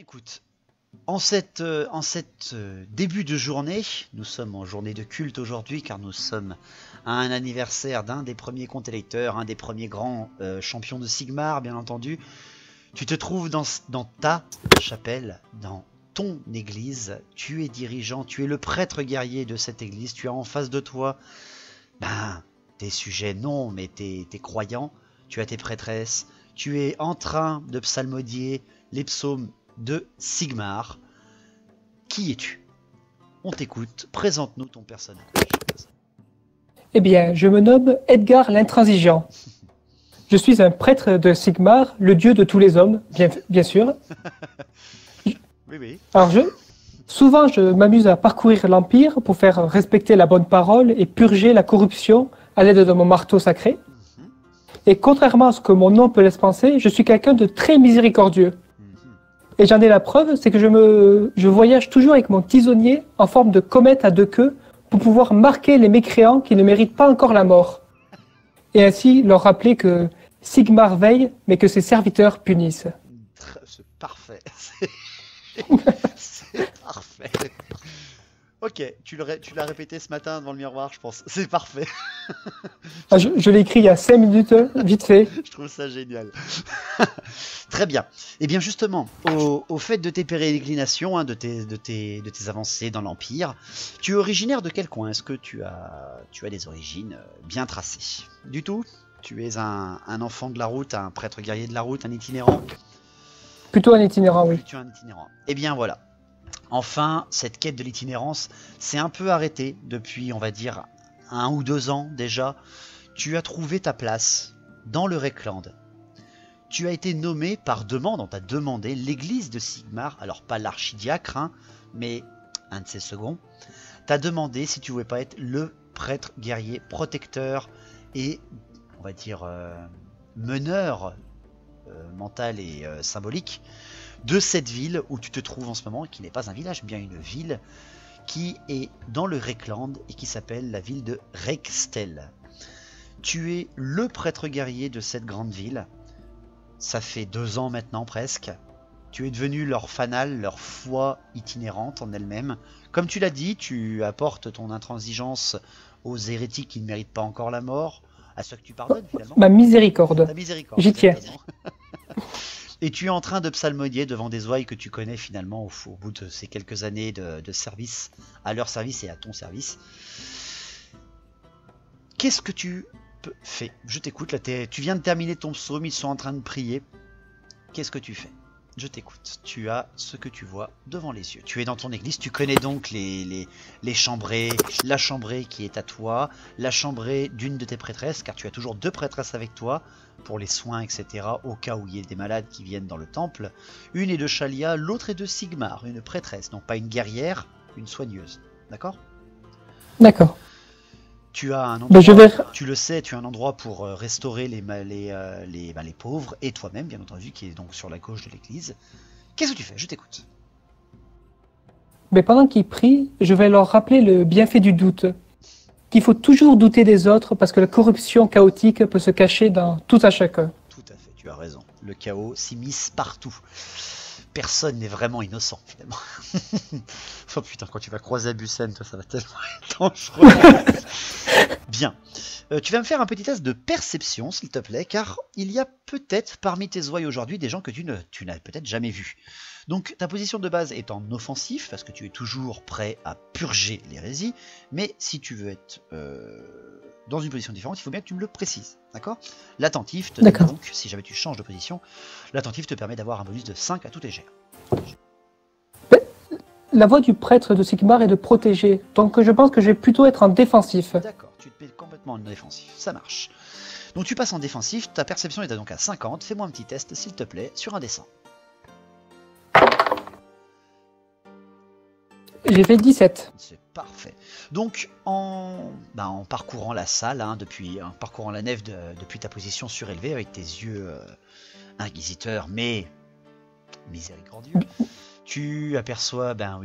Écoute, en cette début de journée, nous sommes en journée de culte aujourd'hui car nous sommes à un anniversaire d'un des premiers comptes électeurs, un des premiers grands champions de Sigmar, bien entendu. Tu te trouves dans ta chapelle, dans ton église, tu es dirigeant, tu es le prêtre guerrier de cette église, tu as en face de toi, tes sujets non, mais tes croyants, tu as tes prêtresses, tu es en train de psalmodier les psaumes de Sigmar. Qui es-tu? On t'écoute, présente-nous ton personnage. Eh bien, je me nomme Edgar l'Intransigeant. Je suis un prêtre de Sigmar, le dieu de tous les hommes, bien sûr. Oui. Alors, souvent, je m'amuse à parcourir l'Empire pour faire respecter la bonne parole et purger la corruption à l'aide de mon marteau sacré. Et contrairement à ce que mon nom peut laisser penser, je suis quelqu'un de très miséricordieux. Et j'en ai la preuve, c'est que je voyage toujours avec mon tisonnier en forme de comète à deux queues pour pouvoir marquer les mécréants qui ne méritent pas encore la mort. Et ainsi leur rappeler que Sigmar veille, mais que ses serviteurs punissent. C'est parfait. C'est parfait. Ok, tu l'as répété ce matin devant le miroir, je pense. C'est parfait. Je l'ai écrit il y a 5 minutes, vite fait. Je trouve ça génial. Très bien. Et bien justement, au fait de tes pérégrinations, de tes avancées dans l'Empire, tu es originaire de quel coin? Est-ce que tu as des origines bien tracées? Du tout? Tu es un enfant de la route, un prêtre guerrier de la route, un itinérant? Plutôt un itinérant, oui. Tu es un itinérant. Eh bien voilà. Enfin, cette quête de l'itinérance s'est un peu arrêtée depuis, on va dire, 1 ou 2 ans déjà. Tu as trouvé ta place dans le Reikland. Tu as été nommé par demande, on t'a demandé l'église de Sigmar, alors pas l'archidiacre, mais un de ses seconds, t'a demandé si tu voulais pas être le prêtre guerrier protecteur et, on va dire, meneur mental et symbolique de cette ville où tu te trouves en ce moment, qui n'est pas un village, bien une ville qui est dans le Reikland et qui s'appelle la ville de Rextel. Tu es le prêtre guerrier de cette grande ville. Ça fait 2 ans maintenant presque. Tu es devenu leur fanal, leur foi itinérante en elle-même. Comme tu l'as dit, tu apportes ton intransigeance aux hérétiques qui ne méritent pas encore la mort, à ceux que tu pardonnes finalement. Ma miséricorde. Ta miséricorde. J'y tiens. Et tu es en train de psalmodier devant des ouailles que tu connais finalement au bout de ces quelques années de service, à leur service et à ton service. Qu'est-ce que tu fais? Je t'écoute, là tu viens de terminer ton psaume, ils sont en train de prier. Qu'est-ce que tu fais? Je t'écoute. Tu as ce que tu vois devant les yeux. Tu es dans ton église, tu connais donc les chambrées, la chambrée qui est à toi, la chambrée d'une de tes prêtresses, car tu as toujours 2 prêtresses avec toi, pour les soins, etc., au cas où il y ait des malades qui viennent dans le temple. Une est de Shalia, l'autre est de Sigmar, une prêtresse, donc pas une guerrière, une soigneuse. D'accord? D'accord. Tu as un endroit, tu le sais, tu as un endroit pour restaurer les pauvres, et toi-même, bien entendu, qui est donc sur la gauche de l'église. Qu'est-ce que tu fais? Je t'écoute. Mais pendant qu'ils prient, je vais leur rappeler le bienfait du doute. Qu'il faut toujours douter des autres parce que la corruption chaotique peut se cacher dans tout à chacun. Tout à fait, tu as raison. Le chaos s'immisce partout. Personne n'est vraiment innocent, finalement. Oh putain, quand tu vas croiser Abusen, toi, ça va tellement être dangereux. Bien. Tu vas me faire un petit test de perception, s'il te plaît, car il y a peut-être parmi tes ouailles aujourd'hui des gens que tu n'as peut-être jamais vus. Donc ta position de base est en offensif, parce que tu es toujours prêt à purger l'hérésie, mais si tu veux être dans une position différente, il faut bien que tu me le précises, d'accord? L'attentif te donne donc, si jamais tu changes de position, l'attentif te permet d'avoir un bonus de 5 à tous tes jets. La voie du prêtre de Sigmar est de protéger, donc je pense que je vais plutôt être en défensif. D'accord, tu te mets complètement en défensif, ça marche. Donc tu passes en défensif, ta perception est donc à 50, fais-moi un petit test, s'il te plaît, sur un dessin. J'ai fait 17. C'est parfait. Donc, en parcourant la salle, en parcourant la nef depuis ta position surélevée, avec tes yeux inquisiteurs, mais miséricordieux, tu aperçois, la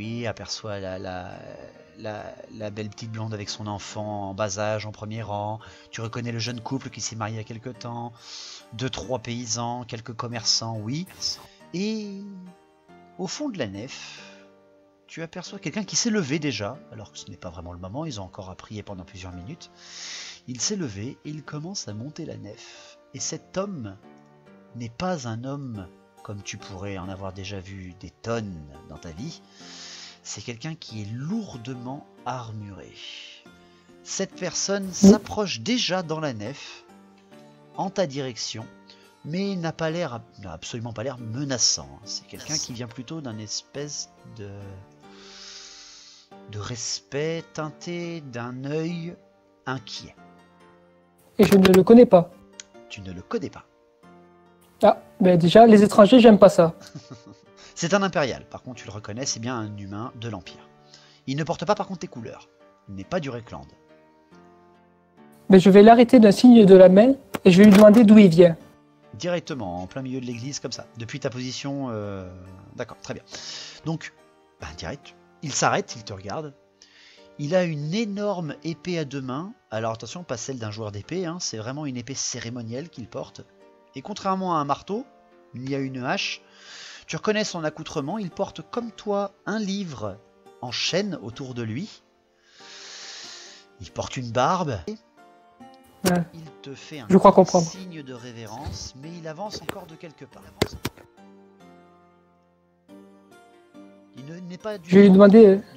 belle petite blonde avec son enfant en bas âge, en premier rang. Tu reconnais le jeune couple qui s'est marié il y a quelque temps, 2-3 paysans, quelques commerçants, oui. Et Au fond de la nef, tu aperçois quelqu'un qui s'est levé déjà, alors que ce n'est pas vraiment le moment, ils ont encore à prier pendant plusieurs minutes. Il s'est levé et il commence à monter la nef. Et cet homme n'est pas un homme comme tu pourrais en avoir déjà vu des tonnes dans ta vie. C'est quelqu'un qui est lourdement armuré. Cette personne s'approche déjà dans la nef, en ta direction, mais n'a absolument pas l'air menaçant. C'est quelqu'un qui vient plutôt d'un espèce de respect teinté d'un œil inquiet. Et je ne le connais pas. Tu ne le connais pas. Ah, mais déjà, les étrangers, j'aime pas ça. C'est un impérial, par contre tu le reconnais, c'est bien un humain de l'Empire. Il ne porte pas par contre tes couleurs. Il n'est pas du Rekland. Mais je vais l'arrêter d'un signe de la main et je vais lui demander d'où il vient. Directement, en plein milieu de l'église, comme ça. Depuis ta position... D'accord, très bien. Donc, direct, il s'arrête, il te regarde. Il a une énorme épée à deux mains. Alors attention, pas celle d'un joueur d'épée, hein, c'est vraiment une épée cérémonielle qu'il porte. Et contrairement à un marteau, il y a une hache. Tu reconnais son accoutrement, il porte comme toi un livre en chaîne autour de lui. Il porte une barbe. Ouais. Il te fait un signe de révérence, mais il avance encore de quelques pas. Il n'est pas du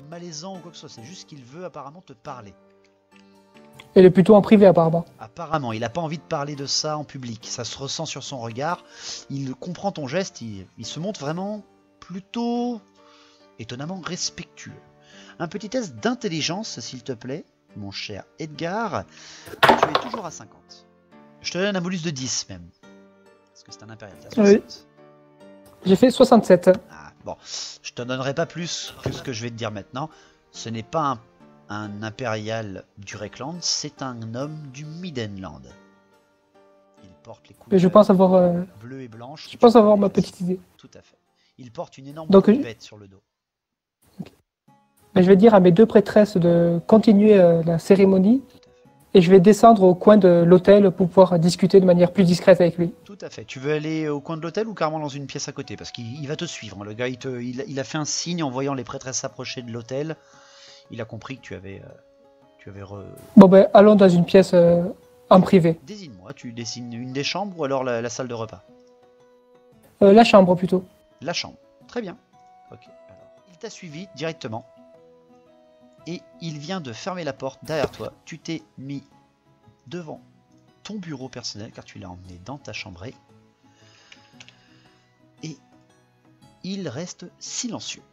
malaisant ou quoi que ce soit, c'est juste qu'il veut apparemment te parler. Il est plutôt en privé apparemment. Apparemment, il n'a pas envie de parler de ça en public, ça se ressent sur son regard, il comprend ton geste, il se montre vraiment plutôt étonnamment respectueux. Un petit test d'intelligence s'il te plaît, mon cher Edgar, tu es toujours à 50. Je te donne un bonus de 10 même, parce que c'est un impérial, t'as 60. Oui. J'ai fait 67. Ah, bon, je te donnerai pas plus que ce que je vais te dire maintenant. Ce n'est pas un impérial du Rekland, c'est un homme du Midenland. Il porte les couleurs je pense avoir, bleues et blanches. Je pense avoir ma petite idée. Tout à fait. Il porte une énorme bête sur le dos. Okay. Mais je vais dire à mes deux prêtresses de continuer la cérémonie. Et je vais descendre au coin de l'hôtel pour pouvoir discuter de manière plus discrète avec lui. Tout à fait. Tu veux aller au coin de l'hôtel ou carrément dans une pièce à côté? Parce qu'il va te suivre. Le gars, il a fait un signe en voyant les prêtresses s'approcher de l'hôtel. Il a compris que tu avais... Bon ben, allons dans une pièce en privé. Désigne-moi. Tu dessines une des chambres ou alors la salle de repas? La chambre plutôt. La chambre. Très bien. Ok. Alors, il t'a suivi directement. Et il vient de fermer la porte derrière toi. Tu t'es mis devant ton bureau personnel car tu l'as emmené dans ta chambrée. Et il reste silencieux.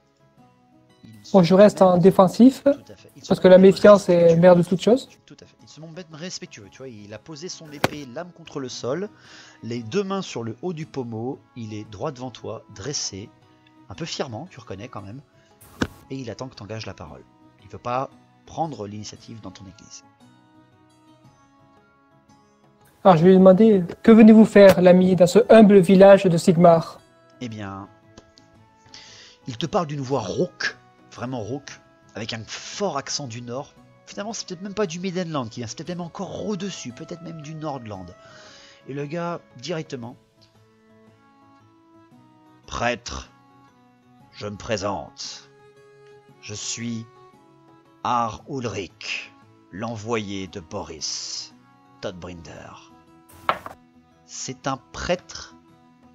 Bon, je reste en défensif parce que la méfiance est mère de toute chose. Tout à fait. Il se montre même respectueux. Tu vois, il a posé son épée lame contre le sol, les deux mains sur le haut du pommeau. Il est droit devant toi, dressé, un peu fièrement, tu reconnais quand même. Et il attend que tu engages la parole. Il ne veut pas prendre l'initiative dans ton église. Alors je vais lui demander, que venez-vous faire, l'ami, dans ce humble village de Sigmar? Eh bien, il te parle d'une voix rauque, vraiment rauque, avec un fort accent du nord. Finalement, c'est peut-être même pas du Midenland qui vient, c'est peut-être même encore au-dessus, peut-être même du Nordland. Et le gars, directement, prêtre, je me présente. Je suis Ar Ulrich, l'envoyé de Boris Todbrinder. C'est un prêtre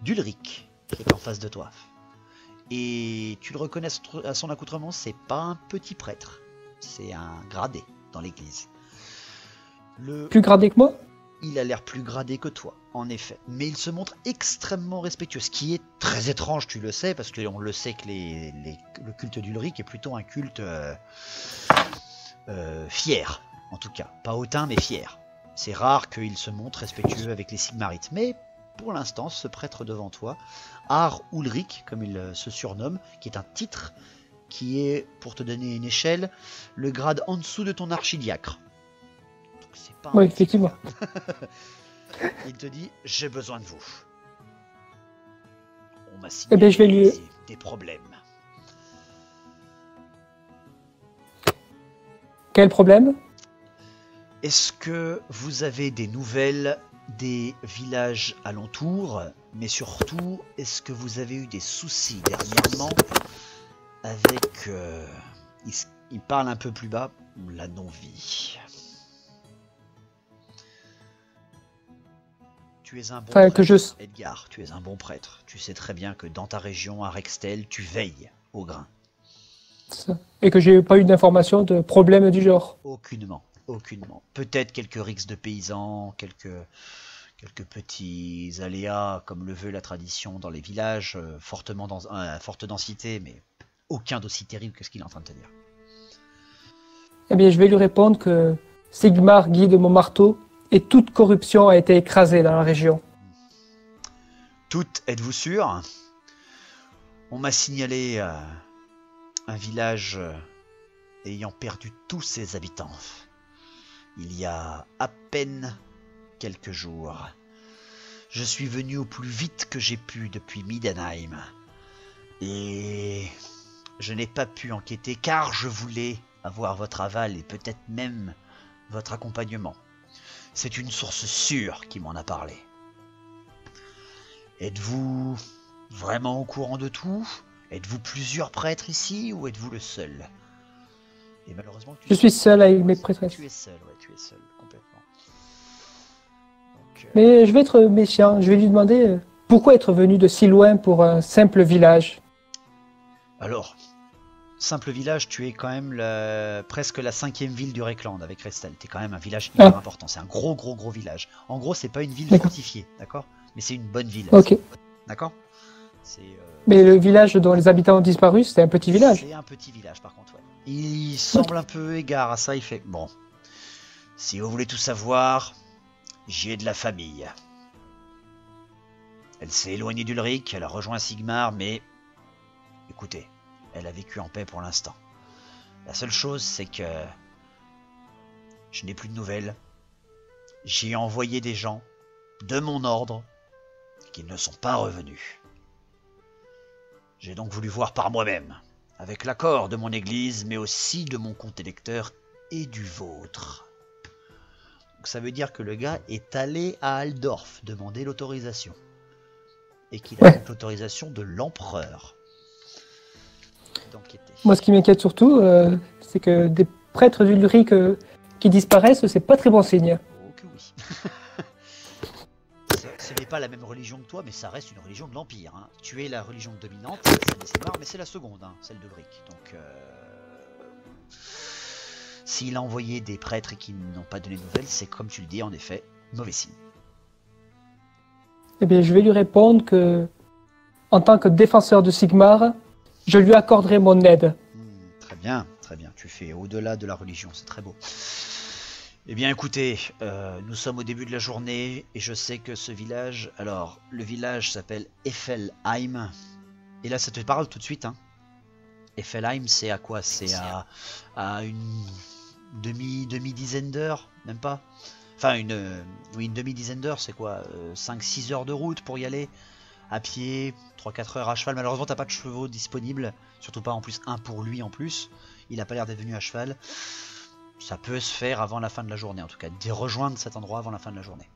d'Ulrich qui est en face de toi. Et tu le reconnais à son accoutrement, c'est pas un petit prêtre, c'est un gradé dans l'église. Plus gradé que moi? Il a l'air plus gradé que toi, en effet. Mais il se montre extrêmement respectueux, ce qui est très étrange, tu le sais, parce qu'on le sait que le culte d'Ulrich est plutôt un culte fier, en tout cas. Pas hautain, mais fier. C'est rare qu'il se montre respectueux avec les Sigmarites. Mais pour l'instant, ce prêtre devant toi, Ar Ulrich, comme il se surnomme, qui est un titre, qui est, pour te donner une échelle, le grade en dessous de ton archidiacre. Oui, effectivement. Il te dit, j'ai besoin de vous. On m'a signé des problèmes. Quel problème? Est-ce que vous avez des nouvelles des villages alentours, mais surtout, est-ce que vous avez eu des soucis dernièrement avec... il parle un peu plus bas, la non-vie. Tu es un bon Enfin, prêtre, Edgar, tu es un bon prêtre. Tu sais très bien que dans ta région, à Rextel, tu veilles au grain. Et que j'ai pas eu d'informations de problèmes du genre. Aucunement, aucunement. Peut-être quelques rixes de paysans, quelques petits aléas, comme le veut la tradition dans les villages, à forte densité, mais aucun d'aussi terrible que ce qu'il est en train de te dire. Eh bien, je vais lui répondre que Sigmar guide mon marteau et toute corruption a été écrasée dans la région. Toutes, êtes-vous sûr? On m'a signalé un village ayant perdu tous ses habitants. Il y a à peine quelques jours. Je suis venu au plus vite que j'ai pu depuis Midenheim. Et je n'ai pas pu enquêter car je voulais avoir votre aval et peut-être même votre accompagnement. C'est une source sûre qui m'en a parlé. Êtes-vous vraiment au courant de tout? Êtes-vous plusieurs prêtres ici ou êtes-vous le seul? Et malheureusement, je suis seul avec mes prêtresses. Tu es seul, ouais, tu es seul, complètement. Donc, Mais je vais être méfiant, je vais lui demander pourquoi être venu de si loin pour un simple village. Alors, simple village, tu es quand même presque la 5e ville du Reckland avec Restel. Tu es quand même un village hyper important. C'est un gros village. En gros, c'est pas une ville fortifiée, d'accord? Mais c'est une bonne ville. Ok. D'accord? Mais le village dont les habitants ont disparu, c'est un petit village. C'est un petit village, par contre, ouais. Il semble un peu égard à ça. Il fait, bon, si vous voulez tout savoir, j'y ai de la famille. Elle s'est éloignée d'Ulrich, elle a rejoint Sigmar, mais écoutez, elle a vécu en paix pour l'instant. La seule chose, c'est que je n'ai plus de nouvelles. J'y ai envoyé des gens de mon ordre qui ne sont pas revenus. J'ai donc voulu voir par moi-même, avec l'accord de mon église, mais aussi de mon compte électeur et du vôtre. Donc ça veut dire que le gars est allé à Aldorf demander l'autorisation. Et qu'il a donc l'autorisation de l'empereur d'enquêter. Moi, ce qui m'inquiète surtout, c'est que des prêtres d'Ulrich qui disparaissent, c'est pas très bon signe. Oh que oui. Ce n'est pas la même religion que toi, mais ça reste une religion de l'Empire. Hein. Tu es la religion dominante, celle des Sigmar, mais c'est la seconde, hein, celle d'Ulrich. Donc, s'il a envoyé des prêtres et qui n'ont pas donné de nouvelles, c'est comme tu le dis, en effet, mauvais signe. Eh bien, je vais lui répondre que, en tant que défenseur de Sigmar, je lui accorderai mon aide. Très bien, très bien. Tu fais au-delà de la religion, c'est très beau. Eh bien écoutez, nous sommes au début de la journée et je sais que ce village, alors le village s'appelle Effelheim, et là ça te parle tout de suite, hein. Effelheim c'est à quoi? C'est à une demi-dizaine d'heures, même pas. Enfin une demi-dizaine d'heures, c'est quoi, 5-6 heures de route pour y aller, à pied, 3-4 heures à cheval. Malheureusement t'as pas de chevaux disponibles, surtout pas en plus un pour lui en plus, il a pas l'air d'être venu à cheval. Ça peut se faire avant la fin de la journée, en tout cas, de rejoindre cet endroit avant la fin de la journée.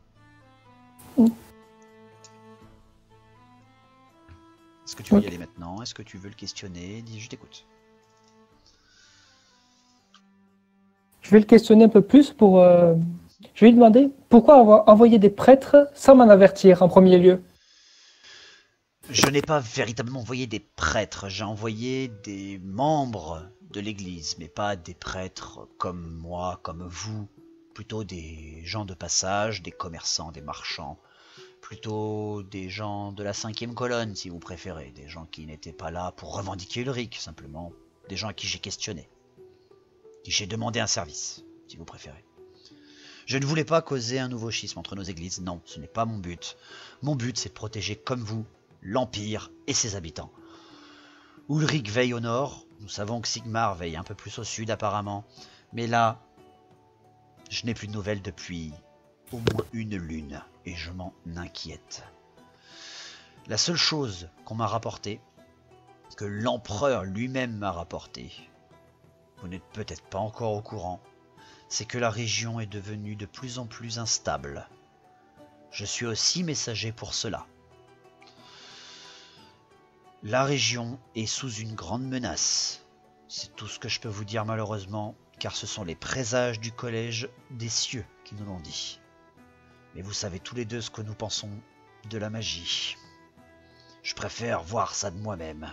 Est-ce que tu veux y aller maintenant? Est-ce que tu veux le questionner? Dis, je t'écoute. Je vais le questionner un peu plus pour... Je vais lui demander pourquoi avoir envoyé des prêtres sans m'en avertir en premier lieu. Je n'ai pas véritablement envoyé des prêtres, j'ai envoyé des membres de l'église, mais pas des prêtres comme moi, comme vous, plutôt des gens de passage, des commerçants, des marchands, plutôt des gens de la 5e colonne si vous préférez, des gens qui n'étaient pas là pour revendiquer Ulrich, simplement des gens à qui j'ai questionné, qui j'ai demandé un service, si vous préférez. Je ne voulais pas causer un nouveau schisme entre nos églises, non, ce n'est pas mon but. Mon but c'est de protéger comme vous l'Empire et ses habitants. Ulrich veille au nord, nous savons que Sigmar veille un peu plus au sud apparemment, mais là, je n'ai plus de nouvelles depuis au moins une lune, et je m'en inquiète. La seule chose qu'on m'a rapporté, que l'empereur lui-même m'a rapporté, vous n'êtes peut-être pas encore au courant, c'est que la région est devenue de plus en plus instable. Je suis aussi messager pour cela. La région est sous une grande menace. C'est tout ce que je peux vous dire malheureusement, car ce sont les présages du collège des cieux qui nous l'ont dit. Mais vous savez tous les deux ce que nous pensons de la magie. Je préfère voir ça de moi-même.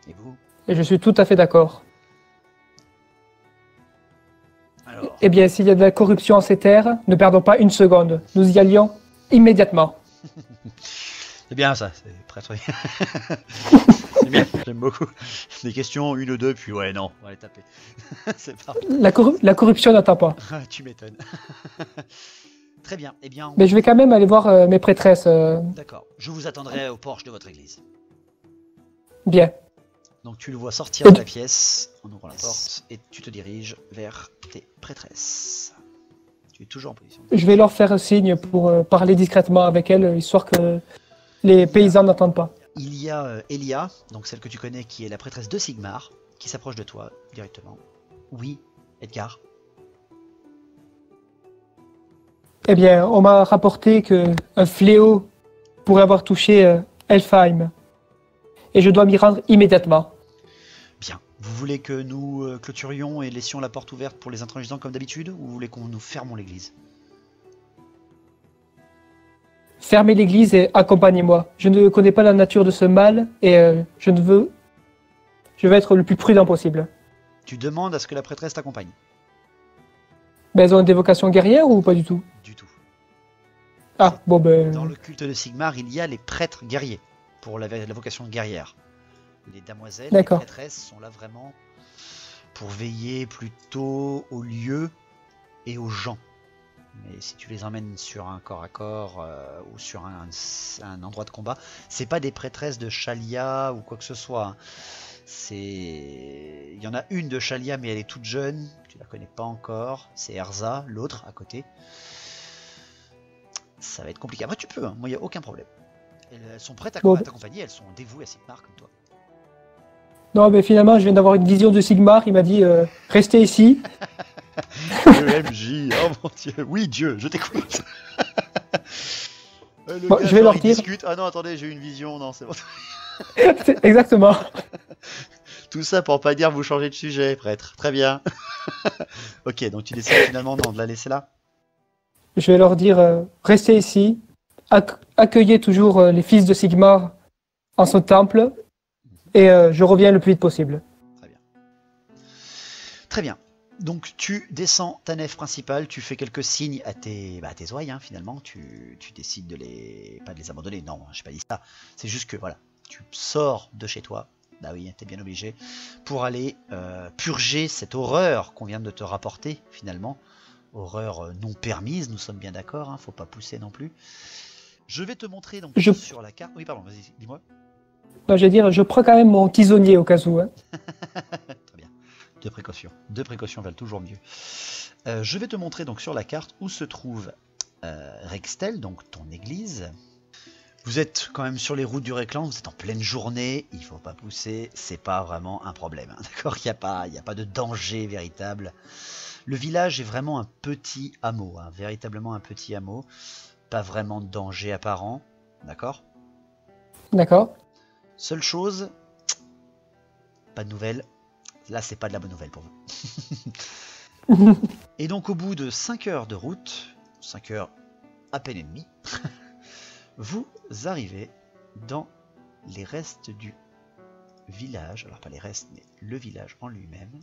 Et vous? Et je suis tout à fait d'accord. Alors, Eh bien, s'il y a de la corruption en ces terres, ne perdons pas une seconde. Nous y allions immédiatement. c'est bien ça, c'est prêtre. C'est bien, j'aime beaucoup. Des questions, une ou deux, puis ouais, non, on va les taper. C'est parfait. La corruption n'attend pas. Tu m'étonnes. Très bien, eh bien, Mais je vais quand même aller voir mes prêtresses. d'accord. Je vous attendrai au porche de votre église. Bien. Donc tu le vois sortir de la pièce en ouvrant la porte et tu te diriges vers tes prêtresses. Tu es toujours en position. Je vais leur faire signe pour parler discrètement avec elles, histoire que les paysans n'entendent pas. Il y a Elia, donc celle que tu connais qui est la prêtresse de Sigmar, qui s'approche de toi directement. Oui, Edgar. Eh bien, on m'a rapporté qu'un fléau pourrait avoir touché Elfheim. Et je dois m'y rendre immédiatement. Bien. Vous voulez que nous clôturions et laissions la porte ouverte pour les intransigeants comme d'habitude, ou vous voulez qu'on nous fermons l'église? Fermez l'église et accompagnez-moi. Je ne connais pas la nature de ce mal et je veux être le plus prudent possible. Tu demandes à ce que la prêtresse t'accompagne? Mais elles ont des vocations guerrières ou pas du tout? Du tout. Ah, bon ben... Dans le culte de Sigmar, il y a les prêtres guerriers, pour la vocation guerrière. Les damoiselles, les D'accord. prêtresses sont là vraiment pour veiller plutôt aux lieux et aux gens. Mais si tu les emmènes sur un corps à corps ou sur un endroit de combat, c'est pas des prêtresses de Shalia ou quoi que ce soit. Hein. Il y en a une de Shalia, mais elle est toute jeune, tu la connais pas encore. C'est Erza, l'autre à côté. Ça va être compliqué. Après, tu peux, hein. Moi, il n'y a aucun problème. Elles sont prêtes à t'accompagner, elles sont dévouées à Sigmar comme toi. Non, mais finalement, je viens d'avoir une vision de Sigmar. Il m'a dit restez ici. EMJ, oh mon dieu, oui Dieu, je t'écoute. Bon, je vais leur dire. Discute. Ah non, attendez, j'ai eu une vision, non, c'est bon. Exactement. Tout ça pour pas dire vous changez de sujet, prêtre. Très bien. Ok, donc tu décides finalement de la laisser là. Je vais leur dire restez ici. Accueillez toujours les fils de Sigmar en son temple. Et je reviens le plus vite possible. Très bien. Très bien. Donc tu descends ta nef principale, tu fais quelques signes à tes ouailles, hein, finalement. Tu décides pas de les abandonner. Non, j'ai pas dit ça. C'est juste que voilà, tu sors de chez toi. Bah oui, t'es bien obligé. Pour aller purger cette horreur qu'on vient de te rapporter, finalement. Horreur non permise, nous sommes bien d'accord, hein, faut pas pousser non plus. Je vais te montrer donc sur la carte. Oui, pardon, vas-y, dis-moi. Non, je vais dire, je prends quand même mon tisonnier au cas où. Hein. Très bien. Deux précautions valent toujours mieux. Je vais te montrer donc sur la carte où se trouve Rextel, donc ton église. Vous êtes quand même sur les routes du Réclan, vous êtes en pleine journée, il faut pas pousser, c'est pas vraiment un problème. Hein, d'accord, il n'y a pas de danger véritable. Le village est vraiment un petit hameau, hein, véritablement un petit hameau. Pas vraiment de danger apparent, d'accord? D'accord. Seule chose, pas de nouvelles. Là, c'est pas de la bonne nouvelle pour vous. Et donc, au bout de 5 heures de route, 5 heures à peine et demie, vous arrivez dans les restes du village. Alors, pas les restes, mais le village en lui-même.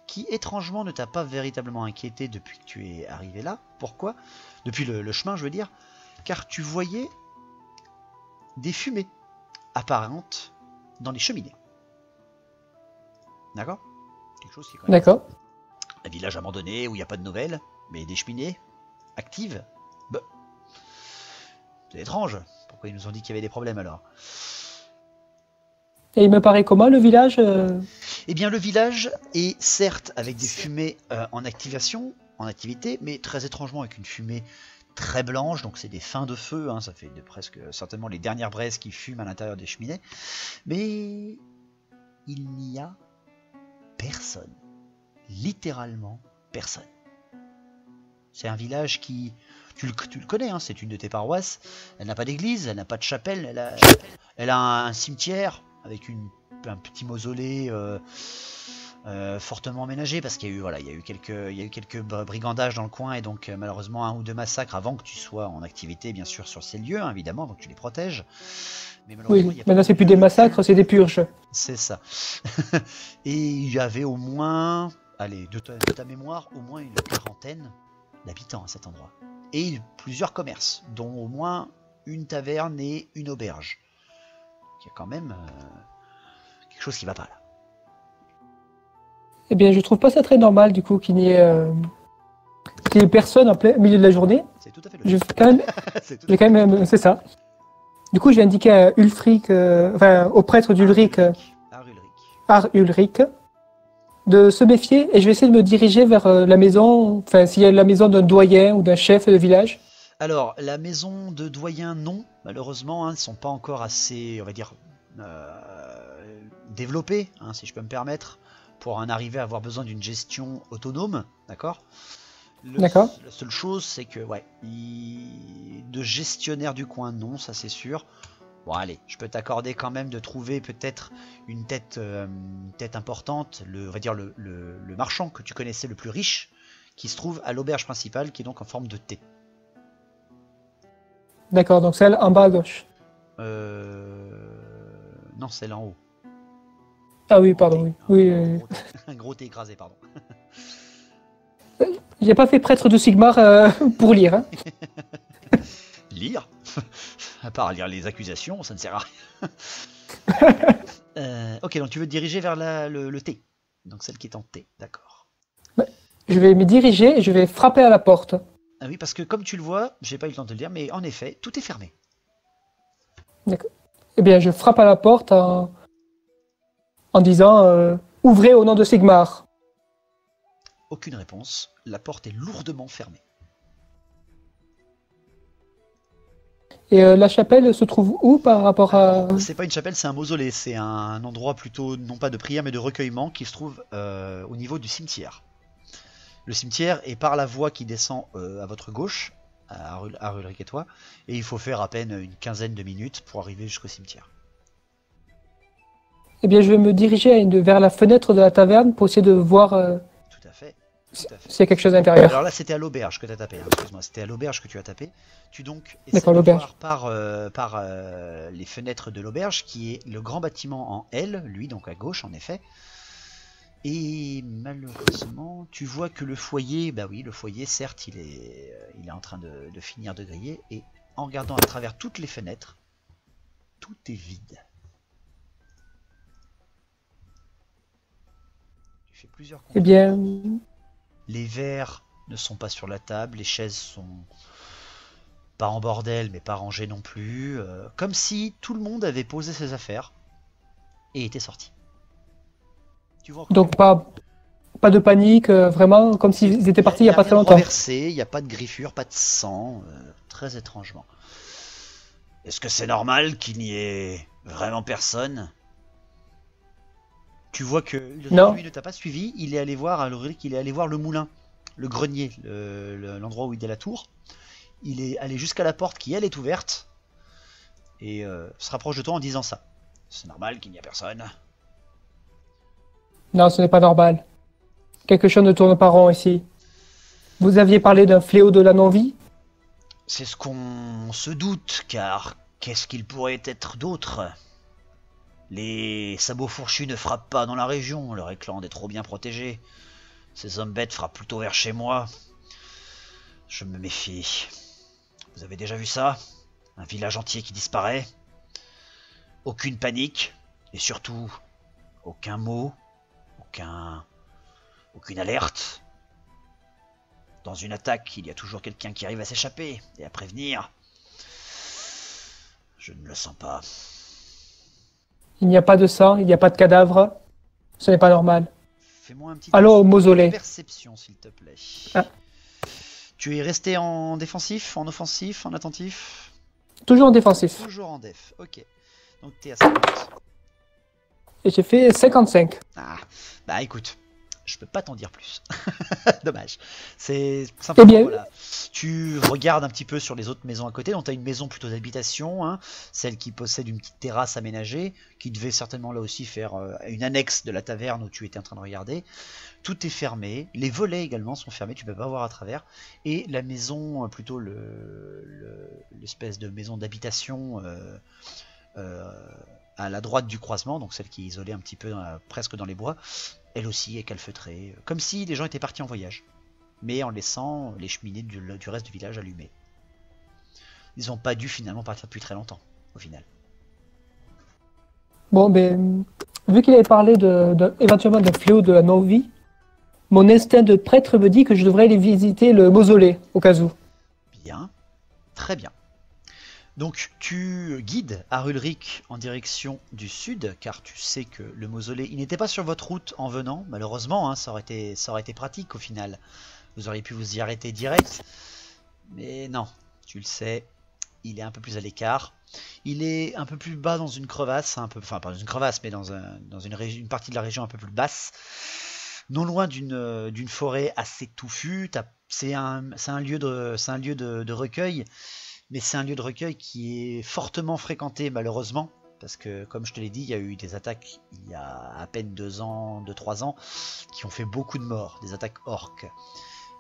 Qui, étrangement, ne t'a pas véritablement inquiété depuis que tu es arrivé là. Pourquoi? Depuis le chemin, je veux dire. Car tu voyais des fumées apparentes dans les cheminées. D'accord? Quelque chose qui est quand même... D'accord. Un village abandonné où il n'y a pas de nouvelles, mais des cheminées actives. Bah. C'est étrange. Pourquoi ils nous ont dit qu'il y avait des problèmes alors? Et il me paraît comment le village Eh bien, le village est certes avec des fumées en activité, mais très étrangement avec une fumée très blanche, donc c'est des fins de feu, hein, ça fait presque certainement les dernières braises qui fument à l'intérieur des cheminées, mais il n'y a personne, littéralement personne. C'est un village qui tu le connais, hein, c'est une de tes paroisses. Elle n'a pas d'église, elle n'a pas de chapelle, elle a un cimetière avec un petit mausolée fortement aménagé parce qu'il y a eu, voilà, il y a eu quelques brigandages dans le coin et donc malheureusement 1 ou 2 massacres avant que tu sois en activité, bien sûr, sur ces lieux, hein, évidemment, donc tu les protèges. Mais Oui, maintenant c'est plus des massacres, c'est des purges. C'est ça. Et il y avait au moins, allez, de ta mémoire, au moins une quarantaine d'habitants à cet endroit. Et plusieurs commerces, dont au moins une taverne et une auberge. Il y a quand même quelque chose qui va pas là. Eh bien, je trouve pas ça très normal, du coup, qu'il n'y ait personne en plein milieu de la journée. C'est tout à fait Je logique. vais quand même, c'est ça. Du coup, je vais indiquer à Ulfric, au prêtre d'Ulric, Ulric, de se méfier et je vais essayer de me diriger vers la maison, enfin, s'il y a la maison d'un doyen ou d'un chef de village. Alors, la maison de doyen, non, malheureusement, hein, ils ne sont pas encore assez, on va dire, développés, hein, si je peux me permettre, pour en arriver à avoir besoin d'une gestion autonome, d'accord ? D'accord. La seule chose, c'est que, ouais, de gestionnaire du coin, non, ça c'est sûr. Bon, allez, je peux t'accorder quand même de trouver peut-être une tête importante, on va dire le marchand que tu connaissais le plus riche, qui se trouve à l'auberge principale, qui est donc en forme de T. D'accord, donc celle en bas à gauche. Non, celle en haut. Ah oui, pardon, oui. Un gros T écrasé, pardon. J'ai pas fait prêtre de Sigmar pour lire. Hein. Lire? À part lire les accusations, ça ne sert à rien. Ok, donc tu veux te diriger vers le T. Donc celle qui est en T, d'accord. Je vais me diriger et je vais frapper à la porte. Ah oui, parce que comme tu le vois, j'ai pas eu le temps de te le dire, mais en effet, tout est fermé. D'accord. Eh bien, je frappe à la porte en disant ouvrez au nom de Sigmar. Aucune réponse. La porte est lourdement fermée. Et la chapelle se trouve où par rapport à... C'est pas une chapelle, c'est un mausolée. C'est un endroit plutôt, non pas de prière, mais de recueillement qui se trouve au niveau du cimetière. Le cimetière est par la voie qui descend à votre gauche, à Ulric et toi, et il faut faire à peine une quinzaine de minutes pour arriver jusqu'au cimetière. Eh bien, je vais me diriger vers la fenêtre de la taverne pour essayer de voir Tout à fait. s'il y a quelque chose à l'intérieur. Alors là, c'était à l'auberge que tu as tapé. Hein, excuse-moi, c'était à l'auberge que tu as tapé. Tu donc essaies D'accord, de l'auberge. voir par les fenêtres de l'auberge, qui est le grand bâtiment en L, lui, donc à gauche, en effet. Et malheureusement, tu vois que le foyer, bah oui, le foyer, certes, il est en train de finir de griller. Et en regardant à travers toutes les fenêtres, tout est vide. Tu fais plusieurs Eh contrôles. bien, Les verres ne sont pas sur la table, les chaises sont pas en bordel, mais pas rangées non plus. Comme si tout le monde avait posé ses affaires et était sorti. Tu vois, donc pas de panique, vraiment, comme s'ils étaient partis il n'y a pas très longtemps. Il n'y a pas de griffure, pas de sang, très étrangement. Est-ce que c'est normal qu'il n'y ait vraiment personne? Tu vois que lui ne t'a pas suivi, il est allé voir le moulin, le grenier, l'endroit où il est la tour. Il est allé jusqu'à la porte qui elle est ouverte et se rapproche de toi en disant ça. C'est normal qu'il n'y a personne. Non, ce n'est pas normal. Quelque chose ne tourne pas rond ici. Vous aviez parlé d'un fléau de la non-vie? C'est ce qu'on se doute, car qu'est-ce qu'il pourrait être d'autre? Les sabots fourchus ne frappent pas dans la région, le Réclande est trop bien protégé. Ces hommes bêtes frappent plutôt vers chez moi. Je me méfie. Vous avez déjà vu ça? Un village entier qui disparaît? Aucune panique, et surtout, aucun mot, aucune alerte. Dans une attaque, il y a toujours quelqu'un qui arrive à s'échapper et à prévenir. Je ne le sens pas. Il n'y a pas de sang, il n'y a pas de cadavre. Ce n'est pas normal. Fais-moi un petit Allô, au mausolée. Perception, s'il te plaît. Ah. Tu es resté en défensif, en offensif, en attentif? Toujours en défensif. Toujours en def, ok. Donc t'es à 50. Et j'ai fait 55. Ah, bah écoute, Je peux pas t'en dire plus. Dommage. C'est simplement, bien, voilà. Tu regardes un petit peu sur les autres maisons à côté. Donc tu as une maison plutôt d'habitation, hein, celle qui possède une petite terrasse aménagée, qui devait certainement là aussi faire une annexe de la taverne où tu étais en train de regarder. Tout est fermé, les volets également sont fermés, tu peux pas voir à travers. Et la maison, plutôt l'espèce de maison d'habitation à la droite du croisement, donc celle qui est isolée un petit peu presque dans les bois, elle aussi est calfeutrée, comme si les gens étaient partis en voyage, mais en laissant les cheminées du reste du village allumées. Ils n'ont pas dû finalement partir depuis très longtemps, au final. Bon, ben, vu qu'il avait parlé éventuellement d'un fléau de la non-vie, mon instinct de prêtre me dit que je devrais aller visiter le mausolée, au cas où. Bien, très bien. Donc tu guides Arulric en direction du sud, car tu sais que le mausolée, il n'était pas sur votre route en venant, malheureusement, hein, ça aurait été pratique au final. Vous auriez pu vous y arrêter direct, mais non, tu le sais, il est un peu plus à l'écart. Il est un peu plus bas dans une crevasse, enfin pas dans une crevasse, mais dans une partie de la région un peu plus basse, non loin d'une forêt assez touffue. C'est un lieu de recueil. Mais c'est un lieu de recueil qui est fortement fréquenté malheureusement, parce que comme je te l'ai dit, il y a eu des attaques il y a à peine 2-3 ans, qui ont fait beaucoup de morts, des attaques orques,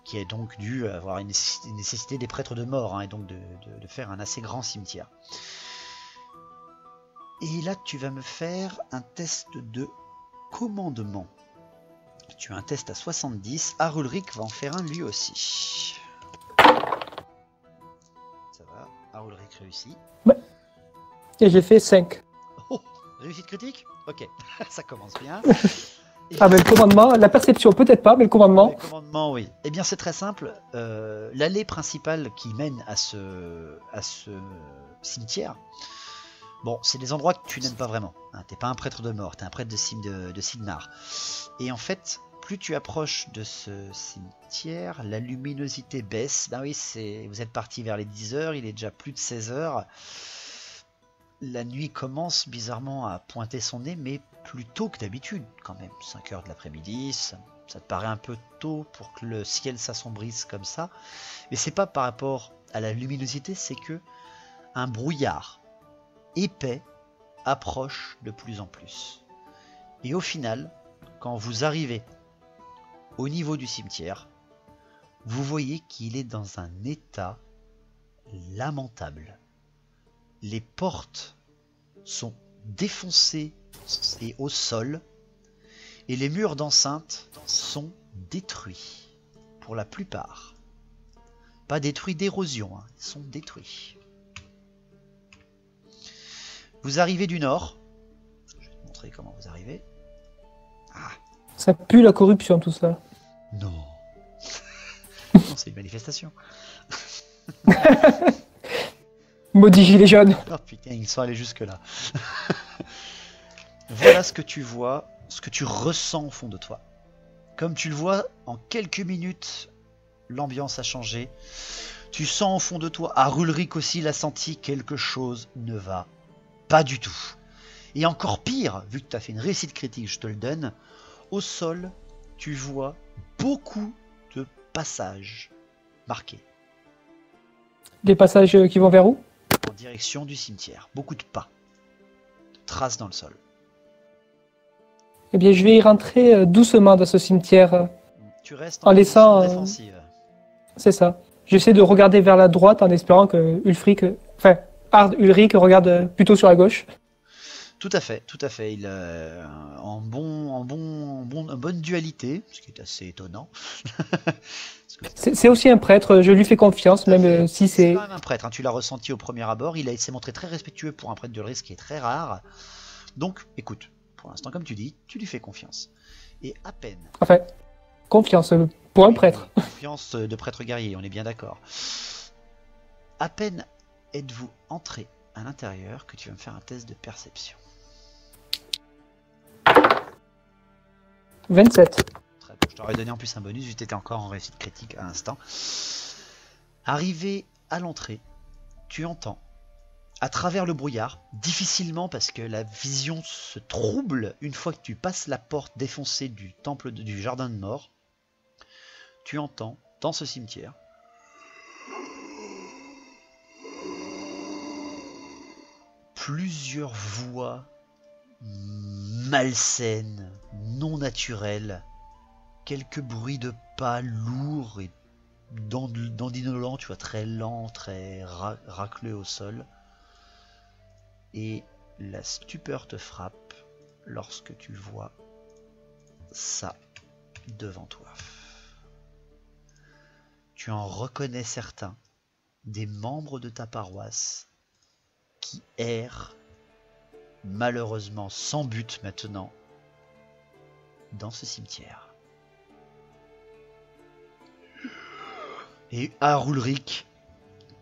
qui a donc dû avoir une nécessité des prêtres de mort, hein, et donc de faire un assez grand cimetière. Et là tu vas me faire un test de commandement. Tu as un test à 70, Arulric va en faire un lui aussi. Arulric réussit. Ouais. Et j'ai fait 5. Oh, réussite critique. Ok, ça commence bien. Ah ben le commandement, la perception peut-être pas, mais le commandement... Le commandement, oui. Eh bien c'est très simple. L'allée principale qui mène à ce cimetière, bon, c'est des endroits que tu n'aimes pas vraiment. Hein, t'es pas un prêtre de mort, t'es un prêtre de Signar. Et en fait, plus tu approches de ce cimetière, la luminosité baisse. Ben oui, vous êtes parti vers les 10 heures, il est déjà plus de 16 heures. La nuit commence bizarrement à pointer son nez, mais plus tôt que d'habitude quand même. 5 heures de l'après-midi, ça te paraît un peu tôt pour que le ciel s'assombrisse comme ça. Mais c'est pas par rapport à la luminosité, c'est que un brouillard épais approche de plus en plus. Et au final, quand vous arrivez au niveau du cimetière, vous voyez qu'il est dans un état lamentable. Les portes sont défoncées et au sol, et les murs d'enceinte sont détruits, pour la plupart. Pas détruits d'érosion, hein, ils sont détruits. Vous arrivez du nord. Je vais te montrer comment vous arrivez. Ah. Ça pue la corruption tout ça. Non. Non, c'est une manifestation. Maudit gilet jaune. Oh putain, ils sont allés jusque là. Voilà ce que tu vois, ce que tu ressens au fond de toi. Comme tu le vois, en quelques minutes, l'ambiance a changé. Tu sens au fond de toi, Arulric aussi l'a senti, quelque chose ne va pas du tout. Et encore pire, vu que tu as fait une réussite critique, je te le donne, au sol, tu vois beaucoup de passages marqués. Des passages qui vont vers où? En direction du cimetière. Beaucoup de pas. De traces dans le sol. Eh bien, je vais y rentrer doucement dans ce cimetière. Tu restes en laissant défensive. C'est ça. J'essaie de regarder vers la droite en espérant que Ulrich regarde plutôt sur la gauche. Tout à fait, tout à fait. Il en bonne dualité, ce qui est assez étonnant. C'est aussi un prêtre, je lui fais confiance, même si c'est... C'est quand même un prêtre, hein, tu l'as ressenti au premier abord, il s'est montré très respectueux pour un prêtre de risque qui est très rare. Donc, écoute, pour l'instant, comme tu dis, tu lui fais confiance. Et à peine... Enfin, confiance pour un prêtre. Confiance de prêtre guerrier, on est bien d'accord. À peine êtes-vous entré à l'intérieur que tu vas me faire un test de perception. 27. Très bien. Je t'aurais donné en plus un bonus, vu que tu étais encore en réussite critique à l'instant. Arrivé à l'entrée, tu entends à travers le brouillard, difficilement parce que la vision se trouble une fois que tu passes la porte défoncée du temple du jardin de mort, tu entends dans ce cimetière plusieurs voix malsaines, non naturelles, quelques bruits de pas lourds et dandinolents, tu vois, très lents, très racleux au sol. Et la stupeur te frappe lorsque tu vois ça devant toi. Tu en reconnais certains, des membres de ta paroisse, qui errent, malheureusement sans but maintenant, dans ce cimetière. Et Arulric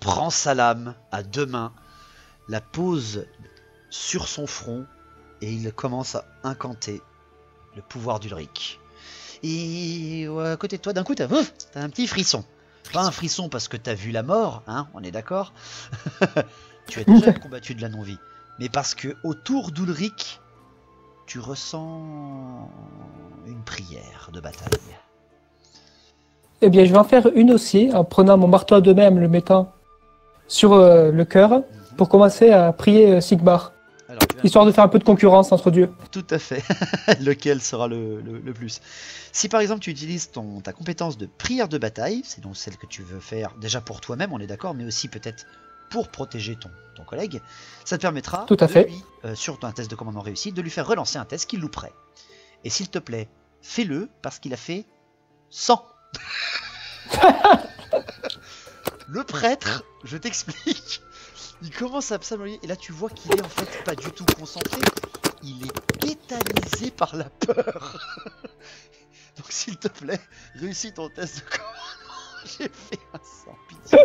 prend sa lame à deux mains, la pose sur son front et il commence à incanter le pouvoir d'Ulric. Et à côté de toi, d'un coup, t'as un petit frisson. Pas un frisson parce que t'as vu la mort, hein, on est d'accord. Tu as déjà combattu de la non-vie. Mais parce que autour d'Ulric, tu ressens une prière de bataille. Eh bien, je vais en faire une aussi, en prenant mon marteau à deux mains, le mettant sur le cœur, pour commencer à prier Sigmar. Alors, histoire de faire un peu de concurrence entre dieux. Tout à fait. Lequel sera le plus. Si par exemple tu utilises ta compétence de prière de bataille, c'est donc celle que tu veux faire déjà pour toi-même, on est d'accord, mais aussi peut-être pour protéger ton collègue, ça te permettra, tout à fait, lui, sur un test de commandement réussi, de lui faire relancer un test qu'il louperait. Et s'il te plaît, fais-le parce qu'il a fait 100. Le prêtre, je t'explique, il commence à psalmodier et là tu vois qu'il est en fait pas du tout concentré, il est tétanisé par la peur. Donc s'il te plaît, réussis ton test de commandement. J'ai fait un 100, pitié.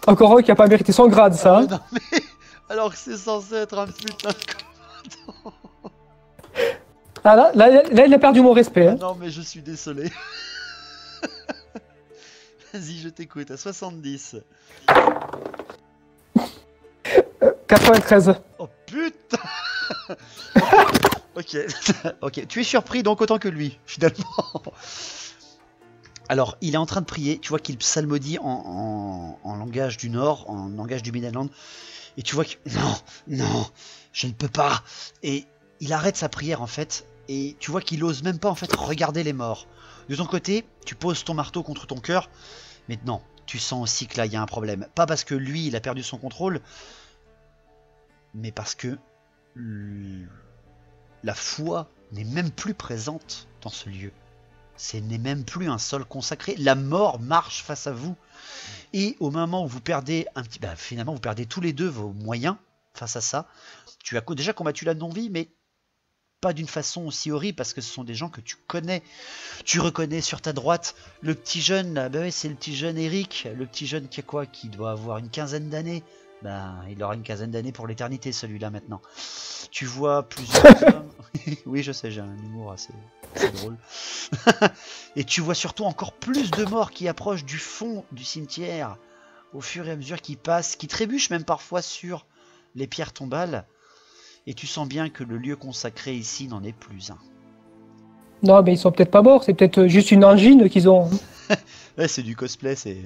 Encore un qui a pas mérité son grade, ça. Non mais, alors que c'est censé être un putain de commandant. Ah là, il a perdu mon respect. Hein. Non mais je suis désolé. Vas-y, je t'écoute, à 70. 93. Oh putain. Ok, ok, tu es surpris donc autant que lui, finalement. Alors, il est en train de prier, tu vois qu'il psalmodie en langage du Nord, en langage du Midland, et tu vois que... Non, je ne peux pas. Et il arrête sa prière en fait, et tu vois qu'il ose même pas en fait regarder les morts. De ton côté, tu poses ton marteau contre ton cœur, mais non, tu sens aussi que là il y a un problème. Pas parce que lui il a perdu son contrôle, mais parce que la foi n'est même plus présente dans ce lieu. Ce n'est même plus un sol consacré. La mort marche face à vous. Et au moment où vous perdez un petit... finalement, vous perdez tous les deux vos moyens face à ça. Tu as déjà combattu la non-vie, mais pas d'une façon aussi horrible, parce que ce sont des gens que tu connais. Tu reconnais sur ta droite le petit jeune, là, ouais, c'est le petit jeune Eric, le petit jeune qui a quoi, qui doit avoir une quinzaine d'années. Il aura une quinzaine d'années pour l'éternité, celui-là, maintenant. Tu vois plusieurs hommes... Oui, je sais, j'ai un humour assez drôle. Et tu vois surtout encore plus de morts qui approchent du fond du cimetière, au fur et à mesure qu'ils passent, qui trébuchent même parfois sur les pierres tombales. Et tu sens bien que le lieu consacré ici n'en est plus un. Non, mais ils sont peut-être pas morts, c'est peut-être juste une angine qu'ils ont. Ouais, c'est du cosplay, c'est...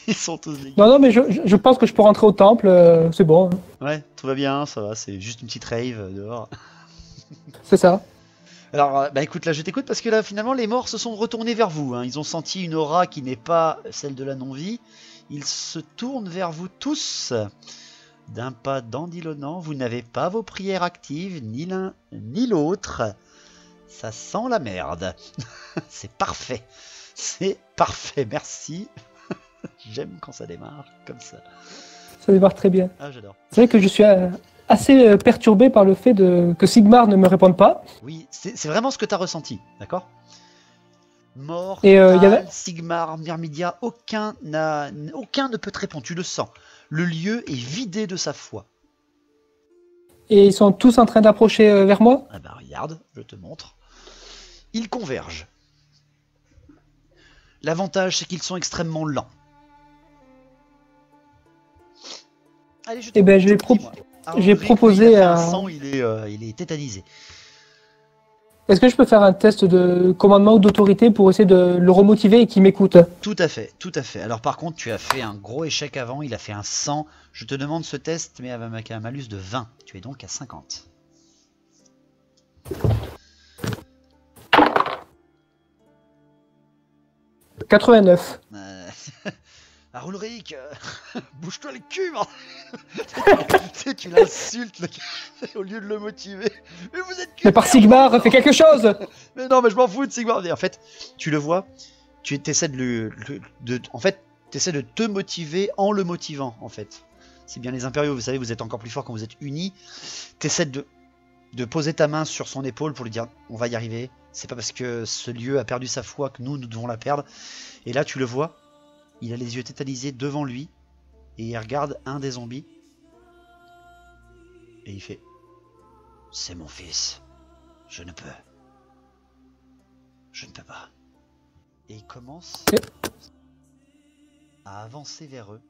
Ils sont tous les... Non, mais je pense que je peux rentrer au temple, c'est bon. Ouais, tout va bien, ça va, c'est juste une petite rave dehors. C'est ça. Alors, écoute, là je t'écoute parce que là finalement les morts se sont retournés vers vous. Hein. Ils ont senti une aura qui n'est pas celle de la non-vie. Ils se tournent vers vous tous. D'un pas dandilonnant, vous n'avez pas vos prières actives, ni l'un ni l'autre. Ça sent la merde. C'est parfait. C'est parfait, merci. J'aime quand ça démarre comme ça. Ça démarre très bien. Ah, j'adore. C'est vrai que je suis assez perturbé par le fait que Sigmar ne me réponde pas. Oui, c'est vraiment ce que tu as ressenti, d'accord? Mort, et Sigmar, Myrmidia, aucun ne peut te répondre, tu le sens. Le lieu est vidé de sa foi. Et ils sont tous en train d'approcher vers moi? Ah regarde, je te montre. Ils convergent. L'avantage, c'est qu'ils sont extrêmement lents. Allez, je Eh ben, dis-moi. j'ai Ulrich, lui, proposé il a fait un à... sang, il est tétanisé. Est-ce que je peux faire un test de commandement ou d'autorité pour essayer de le remotiver et qu'il m'écoute? Tout à fait, tout à fait. Alors par contre, tu as fait un gros échec avant, il a fait un 100. Je te demande ce test, mais avec un malus de 20. Tu es donc à 50. 89. Alors Ulrich, bouge-toi le cul, man. Tu sais, tu l'insultes le gars, au lieu de le motiver. Mais vous êtes Mais par Sigmar, fais quelque chose! Mais non, mais je m'en fous de Sigmar. Mais en fait, tu le vois, tu essaies en fait, t'essaies de te motiver en le motivant, en fait. C'est bien les impériaux, vous savez, vous êtes encore plus fort quand vous êtes unis. T'essaies de poser ta main sur son épaule pour lui dire on va y arriver. C'est pas parce que ce lieu a perdu sa foi que nous devons la perdre. Et là, tu le vois, il a les yeux tétanisés devant lui et il regarde un des zombies et il fait c'est mon fils, je ne peux pas. Et il commence à avancer vers eux,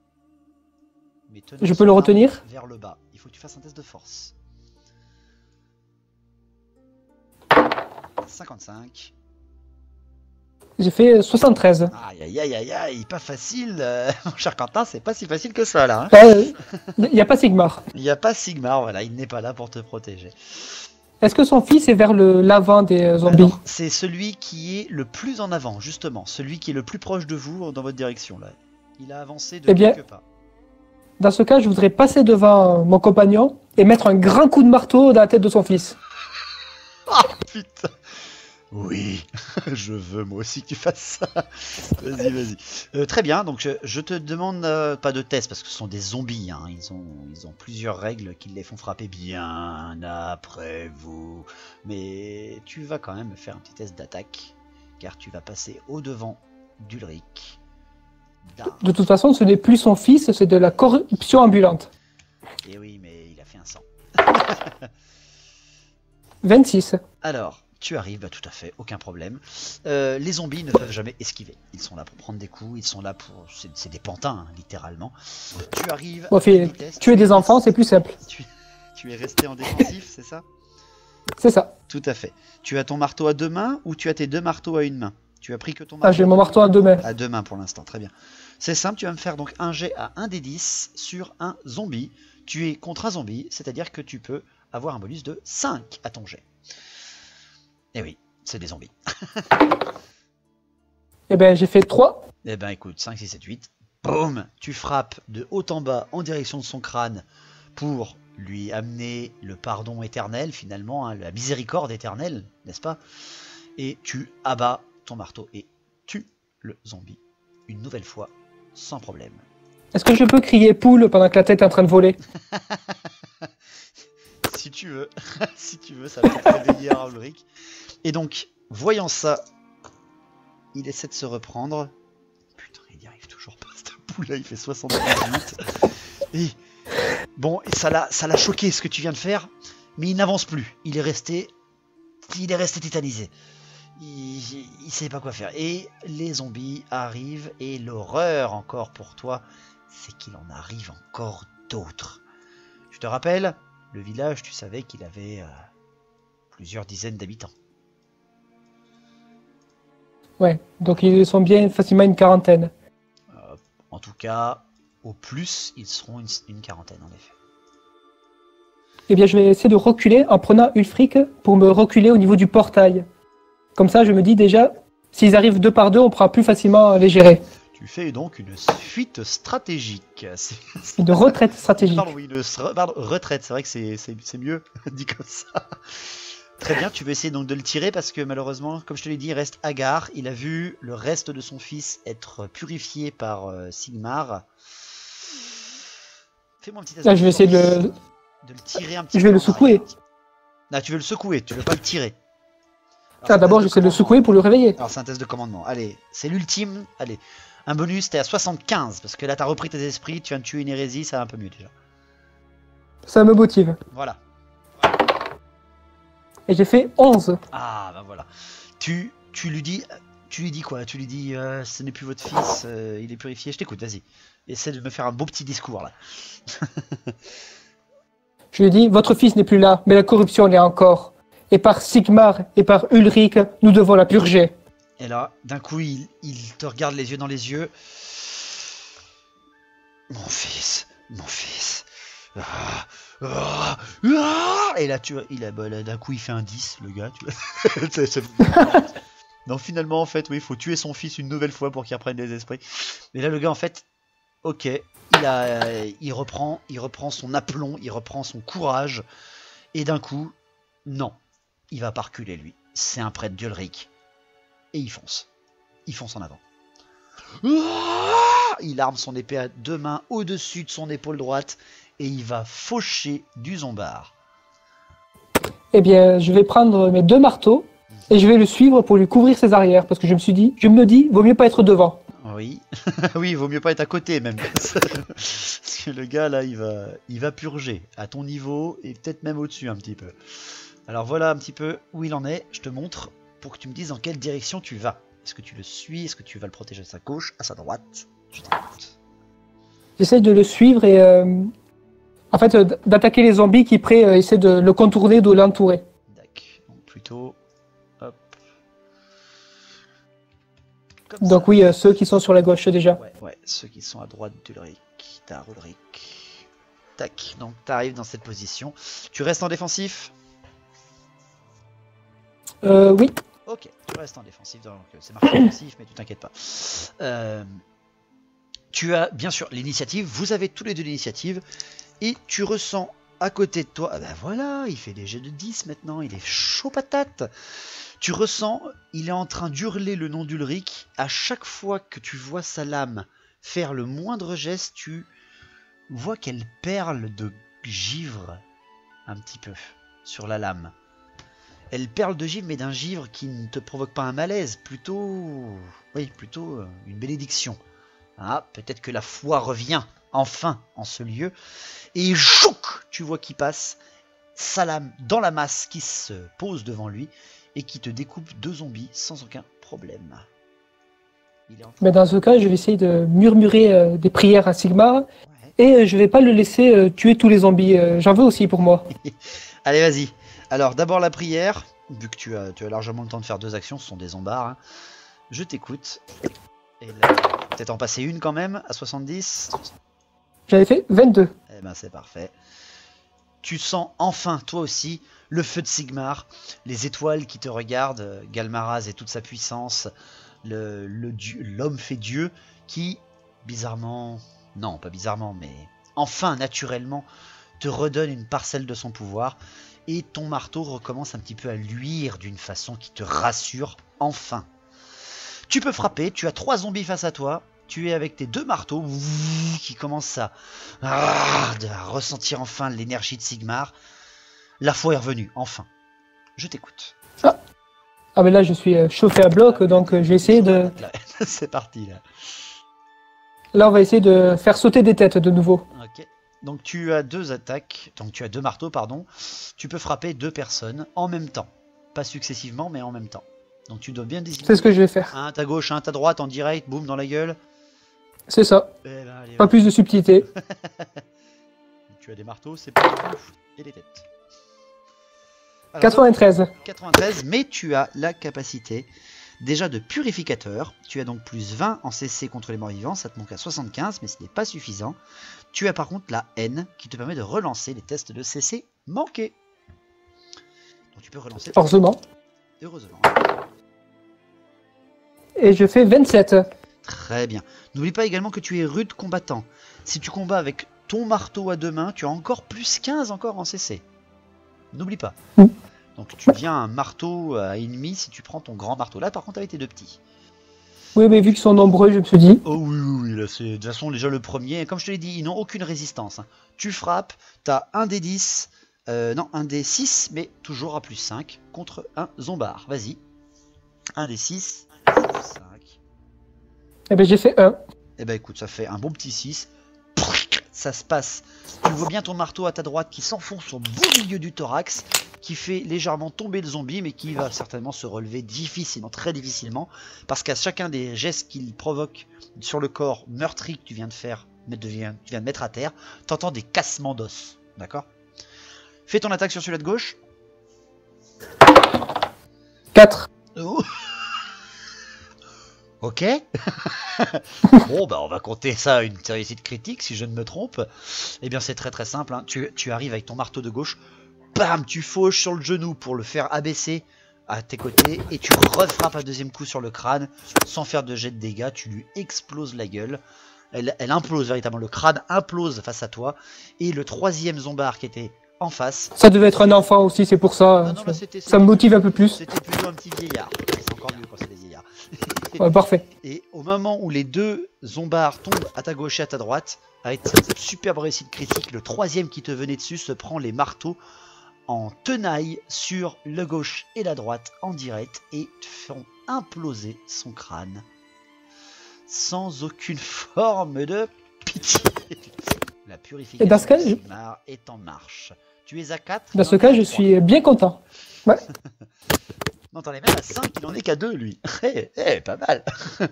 mais Je peux le retenir? vers le bas. Il faut que tu fasses un test de force. 55. J'ai fait 73. Aïe aïe aïe aïe aïe, pas facile, mon cher Quentin, c'est pas si facile que ça là. Hein. Il n'y a pas Sigmar. Il n'y a pas Sigmar, voilà, il n'est pas là pour te protéger. Est-ce que son fils est vers l'avant des zombies? C'est celui qui est le plus en avant, justement, celui qui est le plus proche de vous dans votre direction là. Il a avancé de quelques pas. Dans ce cas, je voudrais passer devant mon compagnon et mettre un grand coup de marteau dans la tête de son fils. Ah putain. Oui, je veux moi aussi que tu fasses ça. Vas-y, vas-y. Très bien, donc je te demande pas de test parce que ce sont des zombies. Hein. Ils ont plusieurs règles qui les font frapper bien après vous. Mais tu vas quand même faire un petit test d'attaque car tu vas passer au-devant d'Ulrich. De toute façon, ce n'est plus son fils, c'est de la corruption ambulante. Et oui, mais il a fait un 100. 26. Alors, tu arrives, bah, tout à fait, aucun problème. Les zombies ne peuvent jamais esquiver. Ils sont là pour prendre des coups, ils sont là pour... C'est des pantins, hein, littéralement. Tu arrives... Bon, tuer des enfants, c'est plus simple. Tu es resté en défensif, c'est ça? C'est ça. Tout à fait. Tu as ton marteau à deux mains ou tu as tes deux marteaux à une main? Tu as pris que ton marteau? Ah, j'ai mon marteau à deux mains. À deux mains pour l'instant, très bien. C'est simple, tu vas me faire donc un jet à 1 des 10 sur un zombie. Tu es contre un zombie, c'est-à-dire que tu peux avoir un bonus de 5 à ton jet. Et oui, c'est des zombies. Eh ben, j'ai fait 3. Eh ben écoute, 5, 6, 7, 8. Boum! Tu frappes de haut en bas en direction de son crâne pour lui amener le pardon éternel, finalement, hein, la miséricorde éternelle, n'est-ce pas? Et tu abats ton marteau et tues le zombie une nouvelle fois, sans problème. Est-ce que je peux crier poule pendant que la tête est en train de voler? Si tu veux, si tu veux, ça va te réveiller à Ulrich. Et donc, voyant ça, il essaie de se reprendre. Putain, il n'y arrive toujours pas, cette poule là, il fait 78. Et bon, ça l'a choqué ce que tu viens de faire, mais il n'avance plus. Il est resté tétanisé. Il sait pas quoi faire. Et les zombies arrivent, et l'horreur encore pour toi, c'est qu'il en arrive encore d'autres. Je te rappelle, le village, tu savais qu'il avait plusieurs dizaines d'habitants. Ouais, donc ils sont bien facilement une quarantaine. En tout cas, au plus, ils seront une quarantaine en effet. Eh bien, je vais essayer de reculer en prenant Ulfric pour me reculer au niveau du portail. Comme ça, je me dis déjà, s'ils arrivent deux par deux, on pourra plus facilement les gérer. Tu fais donc une fuite stratégique. Une retraite stratégique. Pardon, oui, retraite, c'est vrai que c'est mieux dit comme ça. Très bien, tu veux essayer donc de le tirer parce que malheureusement, comme je te l'ai dit, il reste Hagar. Il a vu le reste de son fils être purifié par Sigmar. Fais-moi un petit test. Là, je vais essayer de le tirer un petit peu. Je vais le secouer. Là, tu veux le secouer, tu veux pas le tirer. Ah, d'abord, j'essaie de le secouer pour le réveiller. Alors, c'est un test de commandement. Allez, c'est l'ultime. Allez, un bonus, t'es à 75 parce que là, t'as repris tes esprits, tu viens de tuer une hérésie, ça va un peu mieux déjà. Ça me motive. Voilà. Et j'ai fait 11. Ah, bah voilà. Tu lui dis quoi? Tu lui dis, ce n'est plus votre fils, il est purifié. Je t'écoute, vas-y. essaie de me faire un beau petit discours là. Je lui dis, votre fils n'est plus là, mais la corruption l'est encore. Et par Sigmar et par Ulrich, nous devons la purger. Et là, d'un coup, il te regarde les yeux dans les yeux. Mon fils, mon fils. Ah, ah, ah. Et là, tu vois, d'un coup, il fait un 10, le gars. Tu vois. Non, finalement, en fait, oui, il faut tuer son fils une nouvelle fois pour qu'il reprenne les esprits. Et là, le gars, en fait, ok, il reprend son aplomb, il reprend son courage. Et d'un coup, non, il va pas reculer, lui. C'est un prêtre d'Ulrich. Et il fonce. Il fonce en avant. Il arme son épée à deux mains au-dessus de son épaule droite et il va faucher du zombard. Eh bien, je vais prendre mes 2 marteaux et je vais le suivre pour lui couvrir ses arrières parce que je me dis, vaut mieux pas être devant. Oui, oui, il vaut mieux pas être à côté même. Parce que le gars là, il va purger à ton niveau et peut-être même au-dessus un petit peu. Alors voilà un petit peu où il en est. Je te montre pour que tu me dises dans quelle direction tu vas. Est-ce que tu le suis? Est-ce que tu vas le protéger à sa gauche, à sa droite? Je t'écoute. J'essaie de le suivre et en fait d'attaquer les zombies qui près essaient de le contourner, de l'entourer. D'accord. Donc plutôt, hop. Comme Donc ça. oui, ceux qui sont sur la gauche déjà. Ouais, ceux qui sont à droite d'Ulrich. T'as Ulrich. Tac, donc t'arrives dans cette position. Tu restes en défensif? Oui. Ok, tu restes en défensif, donc c'est marqué défensif, mais tu t'inquiètes pas. Tu as bien sûr l'initiative, vous avez tous les deux l'initiative, et tu ressens à côté de toi, ah ben voilà, il fait des jets de 10 maintenant, il est chaud patate. Tu ressens, il est en train d'hurler le nom d'Ulrich, à chaque fois que tu vois sa lame faire le moindre geste, tu vois qu'elle perle de givre un petit peu sur la lame. Elle perle de givre, mais d'un givre qui ne te provoque pas un malaise, plutôt une bénédiction. Ah, peut-être que la foi revient enfin en ce lieu. Et chouk, tu vois qu'il passe sa lame dans la masse qui se pose devant lui et qui te découpe 2 zombies sans aucun problème. Mais dans ce cas, je vais essayer de murmurer des prières à Sigmar et je vais pas le laisser tuer tous les zombies. J'en veux aussi pour moi. Allez, vas-y. Alors, d'abord la prière, vu que tu as largement le temps de faire 2 actions, ce sont des zombards. Hein. Je t'écoute. Et là, peut-être en passer une quand même, à 70. J'avais fait 22. Eh ben, c'est parfait. Tu sens enfin, toi aussi, le feu de Sigmar, les étoiles qui te regardent, Galmaraz et toute sa puissance, l'homme fait Dieu, qui, bizarrement, non, pas bizarrement, mais enfin, naturellement, te redonne une parcelle de son pouvoir. Et ton marteau recommence un petit peu à luire d'une façon qui te rassure, enfin. Tu peux frapper, tu as 3 zombies face à toi, tu es avec tes 2 marteaux qui commencent à ressentir enfin l'énergie de Sigmar. La foi est revenue, enfin. Je t'écoute. Ah mais là je suis chauffé à bloc, donc je vais essayer de... C'est parti là. Là on va essayer de faire sauter des têtes de nouveau. Ok. Donc tu as 2 attaques, donc tu as 2 marteaux, pardon. Tu peux frapper 2 personnes en même temps. Pas successivement, mais en même temps. Donc tu dois bien désigner. C'est ce que je vais faire. Un à ta gauche, un à ta droite, en direct, boum, dans la gueule. C'est ça. Eh ben, allez, pas plus de subtilité. Tu as des marteaux, c'est pas tout. Et les têtes. Alors, 93. 93, mais tu as la capacité déjà de purificateur. Tu as donc plus 20 en CC contre les morts vivants, ça te manque à 75, mais ce n'est pas suffisant. Tu as par contre la haine qui te permet de relancer les tests de CC manqués. Donc tu peux relancer. Heureusement. Heureusement. Et je fais 27. Très bien. N'oublie pas également que tu es rude combattant. Si tu combats avec ton marteau à 2 mains, tu as encore plus 15 encore en CC. N'oublie pas. Donc tu deviens un marteau à ennemi si tu prends ton grand marteau. Là par contre avec tes 2 petits. Oui mais vu qu'ils sont nombreux, je me suis dit... Oh oui, là c'est de toute façon déjà le premier. Comme je te l'ai dit, ils n'ont aucune résistance. Hein. Tu frappes, tu as un des 10, non un des 6, mais toujours à plus 5 contre un zombard. Vas-y. Un des 6, un des 5. Eh ben j'ai fait 1. Eh ben écoute, ça fait un bon petit 6. Ça se passe. Tu vois bien ton marteau à ta droite qui s'enfonce au beau milieu du thorax, qui fait légèrement tomber le zombie, mais qui va certainement se relever difficilement, très difficilement, parce qu'à chacun des gestes qu'il provoque sur le corps meurtri que tu viens de faire tu viens de mettre à terre, t'entends des cassements d'os. D'accord? Fais ton attaque sur celui-là de gauche. 4. Oh. Ok. Bon, bah on va compter ça une réussite critique si je ne me trompe. Eh bien, c'est très très simple. Hein. Tu arrives avec ton marteau de gauche. Bam, tu fauches sur le genou pour le faire abaisser à tes côtés. Et tu refrappes un deuxième coup sur le crâne sans faire de jet de dégâts. Tu lui exploses la gueule. Elle implose véritablement. Le crâne implose face à toi. Et le troisième zombard qui était en face. Ça devait être un enfant aussi, c'est pour ça. Non, ça me motive un peu plus. C'était plutôt un petit vieillard. C'est encore mieux quand c'est des vieillards. Ouais, parfait. Et au moment où les deux zombards tombent à ta gauche et à ta droite, avec cette superbe réussite critique, le troisième qui te venait dessus se prend les marteaux en tenaille sur le gauche et la droite en direct et font imploser son crâne sans aucune forme de pitié. La purification de Sigmar est en marche. Tu es à 4. Dans ce cas, je suis bien content. Ouais. Non, t'en es même à 5, il en est qu'à 2 lui. Pas mal.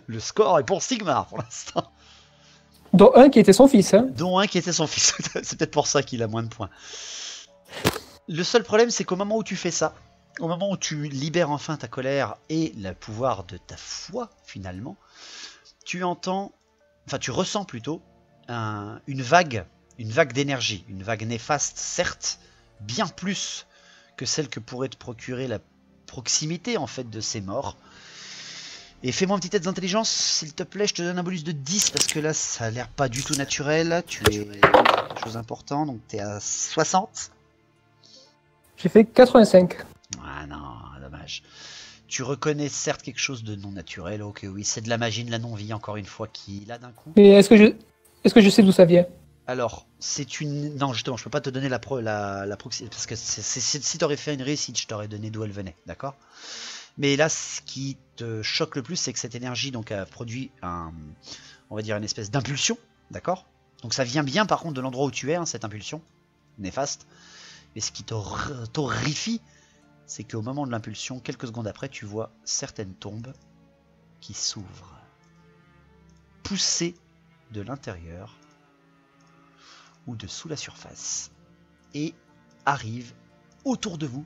Le score est pour Sigmar pour l'instant. Dont un qui était son fils. Hein. Dont un qui était son fils. C'est peut-être pour ça qu'il a moins de points. Le seul problème, c'est qu'au moment où tu fais ça, au moment où tu libères enfin ta colère et le pouvoir de ta foi, finalement, tu ressens plutôt une vague d'énergie, une vague néfaste, certes, bien plus que celle que pourrait te procurer la proximité en fait de ces morts. Et fais-moi un petit test d'intelligence, s'il te plaît, je te donne un bonus de 10 parce que là ça a l'air pas du tout naturel. Tu es quelque chose d'important, donc tu es à 60. J'ai fait 85. Ah non, dommage. Tu reconnais certes quelque chose de non naturel, ok oui, c'est de la magie de la non-vie encore une fois qui là d'un coup. Mais est-ce que je sais d'où ça vient? Alors, c'est une... Non, justement, je peux pas te donner la proximité, parce que si t'aurais fait une réussite, je t'aurais donné d'où elle venait, d'accord? Mais là, ce qui te choque le plus, c'est que cette énergie donc, a produit on va dire une espèce d'impulsion, d'accord? Donc ça vient bien par contre de l'endroit où tu es, hein, cette impulsion, néfaste. Mais ce qui t'horrifie, c'est qu'au moment de l'impulsion, quelques secondes après, tu vois certaines tombes qui s'ouvrent, poussées de l'intérieur ou de sous la surface, et arrivent autour de vous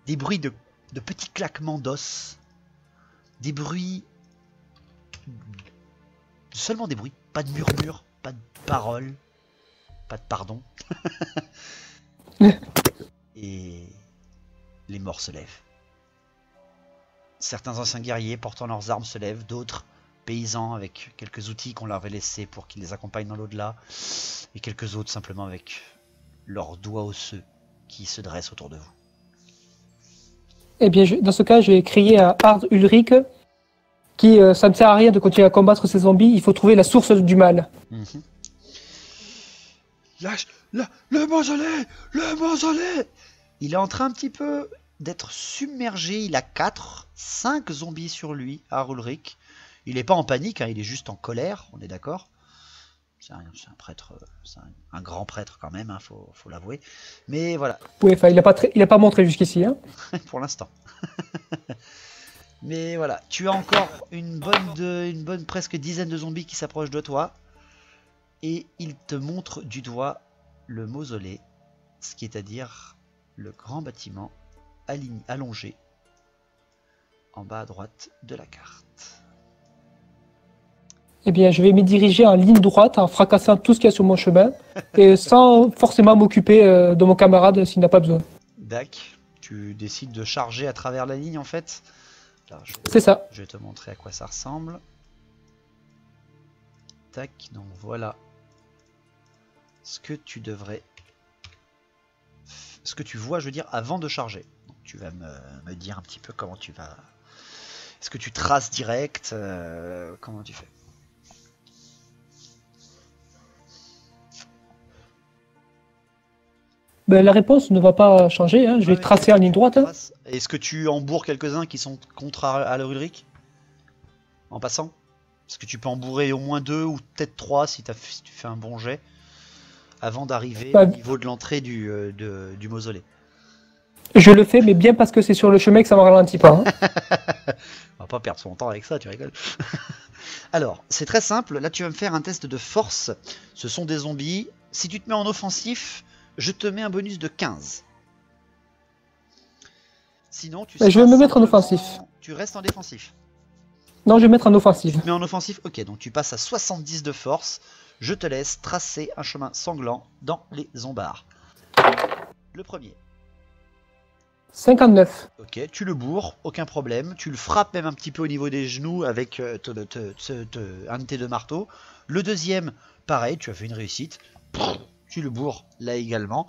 des bruits de petits claquements d'os, des bruits, seulement des bruits, pas de murmures, pas de paroles, pas de pardon. Et les morts se lèvent. Certains anciens guerriers portant leurs armes se lèvent, d'autres paysans avec quelques outils qu'on leur avait laissés pour qu'ils les accompagnent dans l'au-delà, et quelques autres simplement avec leurs doigts osseux qui se dressent autour de vous. Eh bien, dans ce cas, je vais crier à Ard Ulrich qui ça ne sert à rien de continuer à combattre ces zombies, il faut trouver la source du mal. Lâche le mausolée! Le mausolée! Il est en train un petit peu d'être submergé, il a 5 zombies sur lui, Ard Ulrich. Il n'est pas en panique, hein, il est juste en colère, on est d'accord. C'est un prêtre, c'est un grand prêtre quand même, hein, faut l'avouer. Mais voilà. Oui, enfin, il a pas montré jusqu'ici. Hein. Pour l'instant. Mais voilà, tu as encore une bonne presque dizaine de zombies qui s'approchent de toi. Et il te montre du doigt le mausolée, ce qui est à dire le grand bâtiment allongé en bas à droite de la carte. Eh bien, je vais me diriger en ligne droite en fracassant tout ce qu'il y a sur mon chemin et sans forcément m'occuper de mon camarade s'il n'a pas besoin. Dac, tu décides de charger à travers la ligne en fait. C'est ça. Je vais te montrer à quoi ça ressemble. Tac, donc voilà ce que tu devrais... Ce que tu vois, je veux dire, avant de charger. Donc, tu vas me dire un petit peu comment tu vas... Est-ce que tu traces direct comment tu fais? Ben, la réponse ne va pas changer, hein. Je vais tracer en ligne droite. Hein. Est-ce que tu embourres quelques-uns qui sont contre Ard Ulrich en passant? Est-ce que tu peux embourrer au moins 2 ou peut-être 3 si tu fais un bon jet avant d'arriver au niveau de l'entrée du mausolée? Je le fais, mais bien parce que c'est sur le chemin que ça me ralentit pas. Hein. On va pas perdre son temps avec ça, tu rigoles. Alors, c'est très simple. Là, tu vas me faire un test de force. Ce sont des zombies. Si tu te mets en offensif, je te mets un bonus de 15. Sinon, tu Je vais me mettre en simplement- offensif. Tu restes en défensif. Non, je vais mettre en offensive. Tu te mets en offensif. Ok, donc tu passes à 70 de force. Je te laisse tracer un chemin sanglant dans les zombards. Le premier. 59. Ok, tu le bourres, aucun problème. Tu le frappes même un petit peu au niveau des genoux avec un de tes deux marteaux. Le deuxième, pareil, tu as fait une réussite. Tu le bourres là également.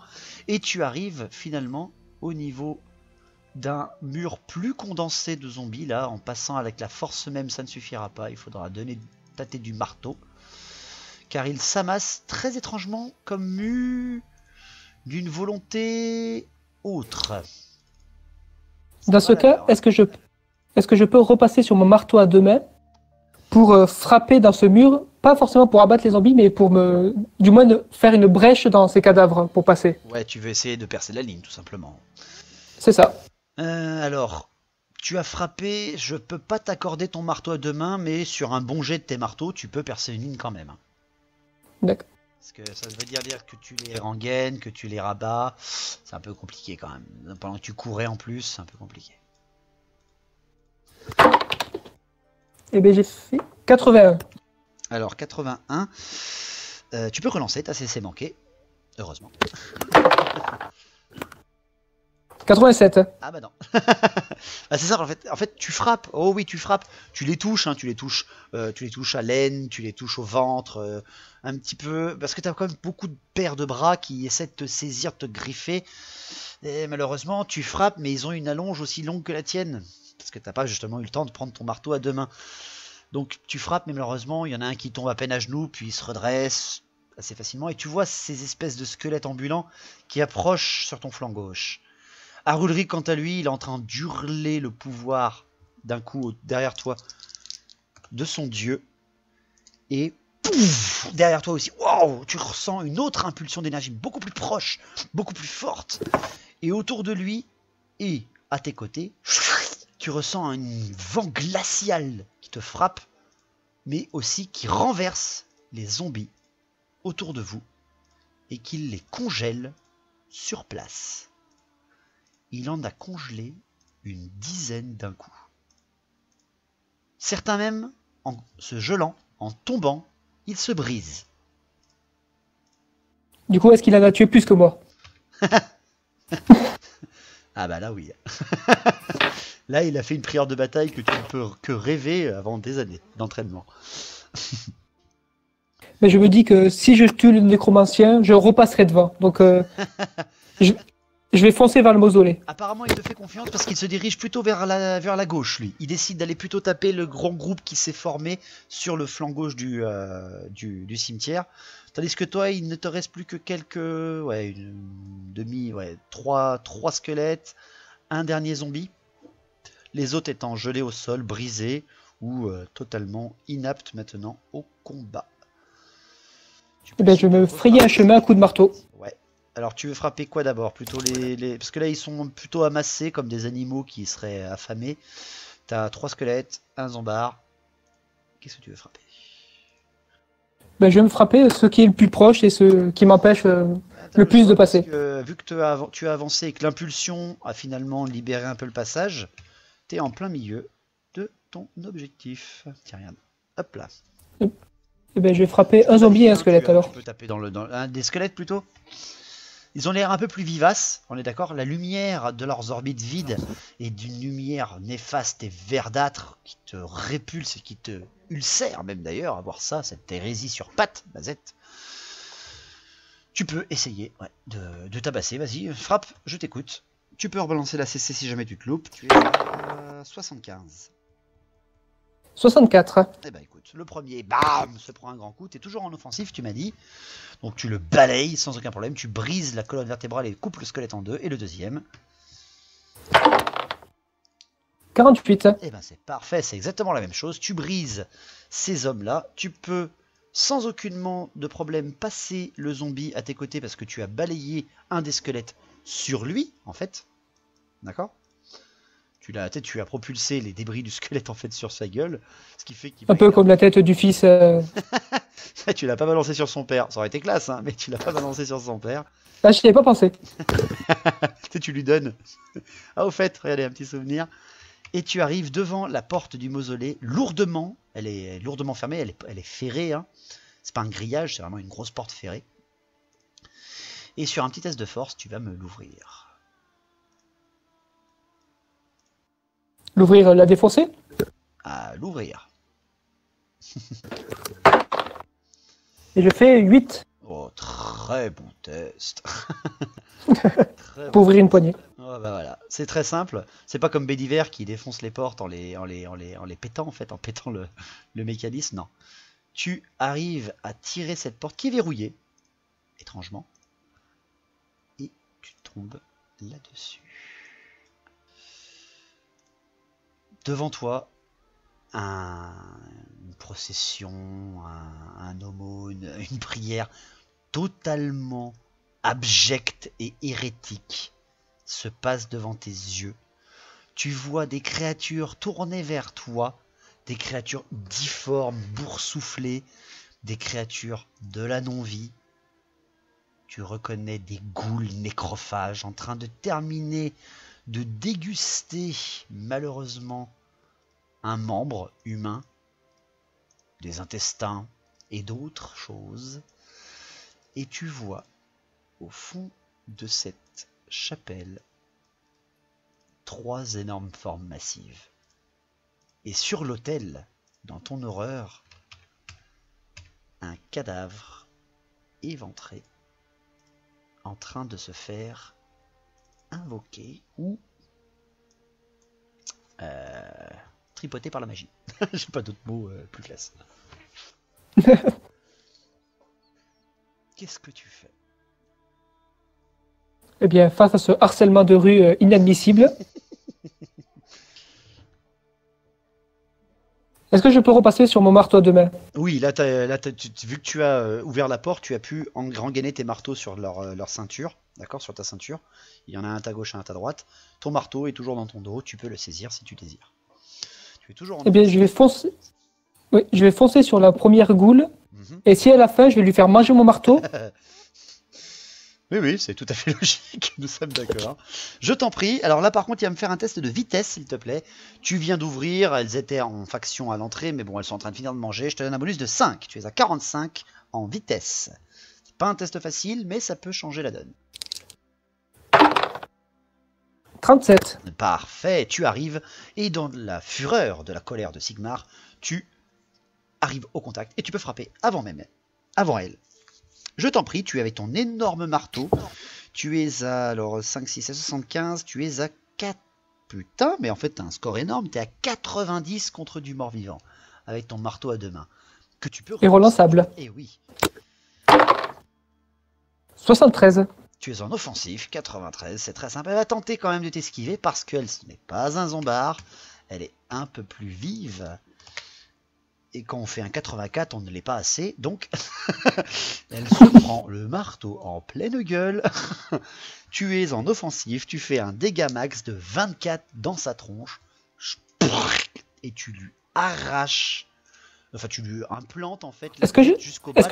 Et tu arrives finalement au niveau d'un mur plus condensé de zombies. Là, en passant avec la force même, ça ne suffira pas. Il faudra tâter du marteau. Car il s'amasse très étrangement comme mu d'une volonté autre. Dans ce cas, est-ce que je peux repasser sur mon marteau à deux mains pour frapper dans ce mur, pas forcément pour abattre les zombies, mais pour du moins faire une brèche dans ces cadavres pour passer. Ouais, tu veux essayer de percer la ligne, tout simplement. C'est ça. Alors, tu as frappé, je peux pas t'accorder ton marteau à deux mains, mais sur un bon jet de tes marteaux, tu peux percer une ligne quand même. D'accord. Parce que ça veut dire que tu les rengaines, que tu les rabats, c'est un peu compliqué quand même. Pendant que tu courais en plus, c'est un peu compliqué. Eh bien, j'ai fait 81. Alors, 81, tu peux relancer, t'as cessé manquer, heureusement. 87. Ah bah non. Ah, c'est ça en fait tu frappes. Oh oui, tu frappes. Tu les touches, hein, tu les touches à l'aine, tu les touches au ventre, un petit peu, parce que tu as quand même beaucoup de paires de bras qui essaient de te saisir, de te griffer. Et malheureusement, tu frappes, mais ils ont une allonge aussi longue que la tienne, parce que t'as pas justement eu le temps de prendre ton marteau à deux mains. Donc tu frappes, mais malheureusement, il y en a un qui tombe à peine à genoux, puis il se redresse assez facilement, et tu vois ces espèces de squelettes ambulants qui approchent sur ton flanc gauche. Arulric, quant à lui, il est en train d'hurler le pouvoir d'un coup derrière toi de son dieu. Et pouf, derrière toi aussi, wow, tu ressens une autre impulsion d'énergie beaucoup plus proche, beaucoup plus forte. Et autour de lui et à tes côtés, tu ressens un vent glacial qui te frappe, mais aussi qui renverse les zombies autour de vous et qui les congèle sur place. Il en a congelé une dizaine d'un coup. Certains même, en se gelant, en tombant, ils se brisent. Du coup, est-ce qu'il en a tué plus que moi? Ah bah là oui. Là il a fait une prière de bataille que tu ne peux que rêver avant des années d'entraînement. Mais je me dis que si je tue le nécromancien, je repasserai devant. Donc, je vais foncer vers le mausolée. Apparemment il te fait confiance parce qu'il se dirige plutôt vers la gauche lui. Il décide d'aller plutôt taper le grand groupe qui s'est formé sur le flanc gauche du cimetière. Tandis que toi il ne te reste plus que quelques... Ouais, trois squelettes, un dernier zombie. Les autres étant gelés au sol, brisés ou totalement inaptes maintenant au combat. Eh bien, je vais me frayer un chemin à coups de marteau. Ouais. Alors tu veux frapper quoi d'abord? Plutôt parce que là ils sont plutôt amassés comme des animaux qui seraient affamés. T'as 3 squelettes, un zombard. Qu'est-ce que tu veux frapper? Ben, je vais me frapper ce qui est le plus proche et ce qui m'empêche le plus de passer. Vu que tu as avancé et que l'impulsion a finalement libéré un peu le passage, t'es en plein milieu de ton objectif. Tiens, regarde. Hop là. Eh ben, je vais frapper un zombie et un squelette alors. Tu peux taper dans un des squelettes plutôt. Ils ont l'air un peu plus vivaces, on est d'accord. La lumière de leurs orbites vides est d'une lumière néfaste et verdâtre qui te répulse et qui te ulcère même d'ailleurs à voir ça, cette hérésie sur pattes, Mazette. Tu peux essayer de tabasser, vas-y, frappe, je t'écoute. Tu peux rebalancer la CC si jamais tu te loupes. Tu es à 75. 64. Eh ben écoute, le premier, bam, se prend un grand coup. T'es toujours en offensif, tu m'as dit. Donc tu le balayes sans aucun problème. Tu brises la colonne vertébrale et coupes le squelette en deux. Et le deuxième. 48. Eh ben c'est parfait, c'est exactement la même chose. Tu brises ces hommes-là. Tu peux sans aucunement de problème passer le zombie à tes côtés parce que tu as balayé un des squelettes sur lui, en fait. D'accord ? Tu as propulsé les débris du squelette en fait sur sa gueule, ce qui fait qu'il Un peu comme la tête du fils. Tu l'as pas balancé sur son père, ça aurait été classe, hein, mais tu l'as pas balancé sur son père. Là, je n'y ai pas pensé. Tu lui donnes. Ah, au fait, regardez, un petit souvenir. Et tu arrives devant la porte du mausolée, lourdement, elle est lourdement fermée, elle est ferrée, hein. C'est pas un grillage, c'est vraiment une grosse porte ferrée. Et sur un petit test de force, tu vas me l'ouvrir. L'ouvrir, la défoncer? À l'ouvrir. Et je fais 8. Oh, très bon test. Pour ouvrir une poignée. Oh, bah voilà. C'est très simple. C'est pas comme Bédiver qui défonce les portes en les pétant, en fait, en pétant le mécanisme. Non. Tu arrives à tirer cette porte qui est verrouillée, étrangement, et tu tombes là-dessus. Devant toi, une procession, un aumône, une prière totalement abjecte et hérétique se passe devant tes yeux. Tu vois des créatures tournées vers toi, des créatures difformes, boursouflées, des créatures de la non-vie. Tu reconnais des ghouls nécrophages en train de terminer de déguster malheureusement un membre humain, des intestins et d'autres choses. Et tu vois au fond de cette chapelle 3 énormes formes massives. Et sur l'autel, dans ton horreur, un cadavre éventré en train de se faire invoquer ou tripoter par la magie. J'ai pas d'autres mots plus classe. Qu'est-ce que tu fais? Eh bien, face à ce harcèlement de rue inadmissible, est-ce que je peux repasser sur mon marteau à deux mains? Oui, là, vu que tu as ouvert la porte, tu as pu rengainer tes marteaux sur leur ceinture, d'accord, sur ta ceinture. Il y en a un à ta gauche et un à ta droite. Ton marteau est toujours dans ton dos, tu peux le saisir si tu désires. Tu es toujours en Eh bien, je vais foncer. Oui, je vais foncer sur la première goule. Et si à la fin, je vais lui faire manger mon marteau. Oui, c'est tout à fait logique, nous sommes d'accord. Je t'en prie. Alors là, par contre, il va me faire un test de vitesse, s'il te plaît. Tu viens d'ouvrir, elles étaient en faction à l'entrée, mais bon, elles sont en train de finir de manger. Je te donne un bonus de 5. Tu es à 45 en vitesse. C'est pas un test facile, mais ça peut changer la donne. 37. Parfait, tu arrives, et dans la fureur de la colère de Sigmar, tu arrives au contact, et tu peux frapper avant elle. Je t'en prie, tu es avec ton énorme marteau. Tu es à alors 5, 6, 7, 75. Tu es à 4. Putain, mais en fait, t'as un score énorme. T'es à 90 contre du mort-vivant. Avec ton marteau à deux mains. Que tu peux. Et relançable. Et oui. 73. Tu es en offensif, 93. C'est très simple. Elle va tenter quand même de t'esquiver parce qu'elle n'est pas un zombard. Elle est un peu plus vive. Et quand on fait un 84, on ne l'est pas assez, donc elle se prend le marteau en pleine gueule. Tu es en offensif, tu fais un dégât max de 24 dans sa tronche, et tu lui arraches, enfin tu lui implantes en fait. Est-ce que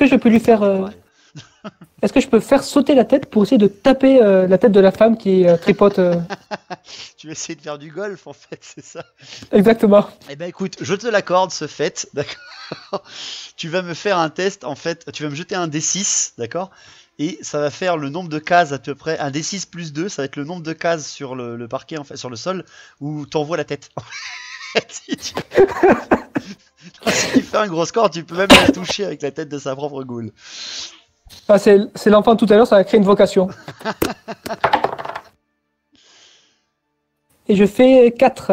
je peux lui faire... Est-ce que je peux faire sauter la tête pour essayer de taper la tête de la femme qui tripote Tu veux essayer de faire du golf en fait, c'est ça? Exactement. Eh ben écoute, je te l'accorde ce fait, d'accord. Tu vas me faire un test en fait, tu vas me jeter un D6, d'accord. Et ça va faire le nombre de cases à peu près, un D6 plus 2, ça va être le nombre de cases sur le parquet, en fait, sur le sol, où t'envoies la tête. Si tu fais un gros score, tu peux même la toucher avec la tête de sa propre goule. Ah, c'est l'enfant tout à l'heure, ça va créer une vocation. Et je fais 4.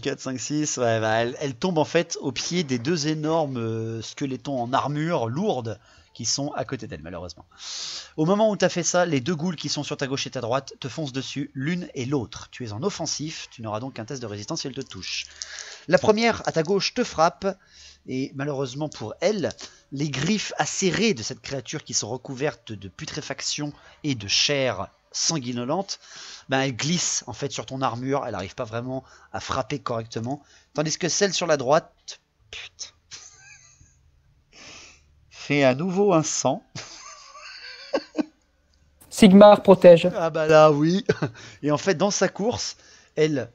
4, 5, 6, ouais, bah, elle tombe en fait au pied des 2 énormes squelettons en armure lourde qui sont à côté d'elle, malheureusement. Au moment où tu as fait ça, les 2 ghouls qui sont sur ta gauche et ta droite te foncent dessus, l'une et l'autre. Tu es en offensif, tu n'auras donc qu'un test de résistance si elle te touche. La première, à ta gauche, te frappe. Et malheureusement pour elle, les griffes acérées de cette créature qui sont recouvertes de putréfaction et de chair sanguinolente, ben elle glisse en fait sur ton armure, elle n'arrive pas vraiment à frapper correctement. Tandis que celle sur la droite, putain, fait à nouveau un 100. Sigmar protège. Ah bah là oui. Et en fait dans sa course, elle,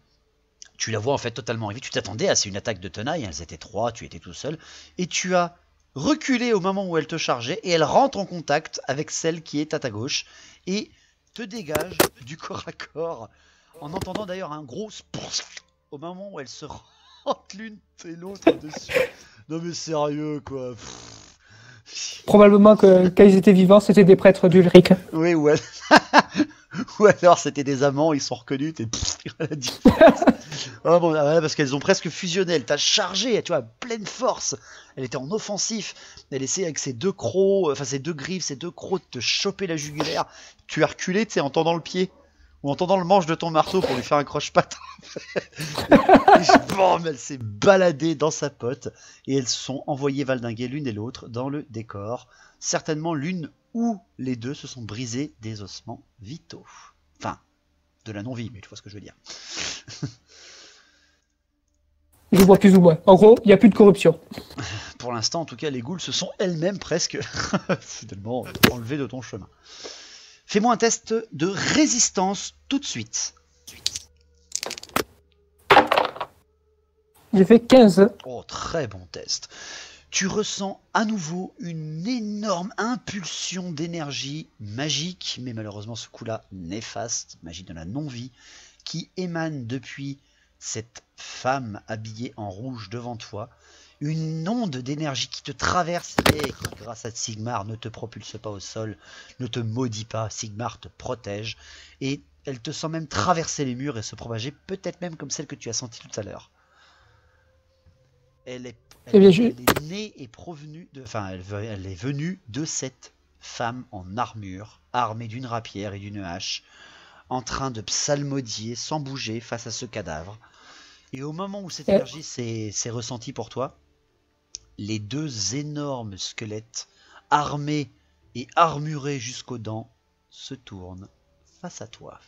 tu la vois en fait totalement arriver. Tu t'attendais à c'est une attaque de tenaille, elles étaient 3, tu étais tout seul, et tu as reculé au moment où elle te chargeait, et elle rentre en contact avec celle qui est à ta gauche, et te dégage du corps à corps, en entendant d'ailleurs un gros au moment où elle se rentre l'une et l'autre dessus. Non mais sérieux quoi. Probablement que quand ils étaient vivants, c'était des prêtres d'Ulrich. Oui, ouais. Ou alors c'était des amants, ils sont reconnus, t'es la différence. Oh, bon, voilà, parce qu'elles ont presque fusionné, elle t'a chargé, tu vois, à pleine force. Elle était en offensif, elle essayait avec ses deux crocs, enfin ses deux griffes, ses deux crocs de te choper la jugulaire. Tu as reculé, tu sais, en tendant le pied, ou en tendant le manche de ton marteau pour lui faire un croche-patte. Et bam, elle s'est baladée dans sa pote, et elles se sont envoyées valdinguer l'une et l'autre dans le décor. Certainement l'une ou les deux se sont brisés des ossements vitaux. Enfin, de la non-vie, mais tu vois ce que je veux dire. Je vois plus ou moins. En gros, il n'y a plus de corruption. Pour l'instant, en tout cas, les ghouls se sont elles-mêmes presque finalement enlevées de ton chemin. Fais-moi un test de résistance tout de suite. J'ai fait 15. Oh, très bon test. Tu ressens à nouveau une énorme impulsion d'énergie magique, mais malheureusement ce coup-là néfaste, magie de la non-vie, qui émane depuis cette femme habillée en rouge devant toi. Une onde d'énergie qui te traverse et qui, grâce à Sigmar, ne te propulse pas au sol, ne te maudit pas. Sigmar te protège et elle te sent même traverser les murs et se propager, peut-être même comme celle que tu as sentie tout à l'heure. Elle est née et provenue de, enfin, elle est venue de cette femme en armure, armée d'une rapière et d'une hache, en train de psalmodier sans bouger face à ce cadavre. Et au moment où cette énergie s'est ressentie pour toi, les deux énormes squelettes, armés et armurés jusqu'aux dents, se tournent face à toi.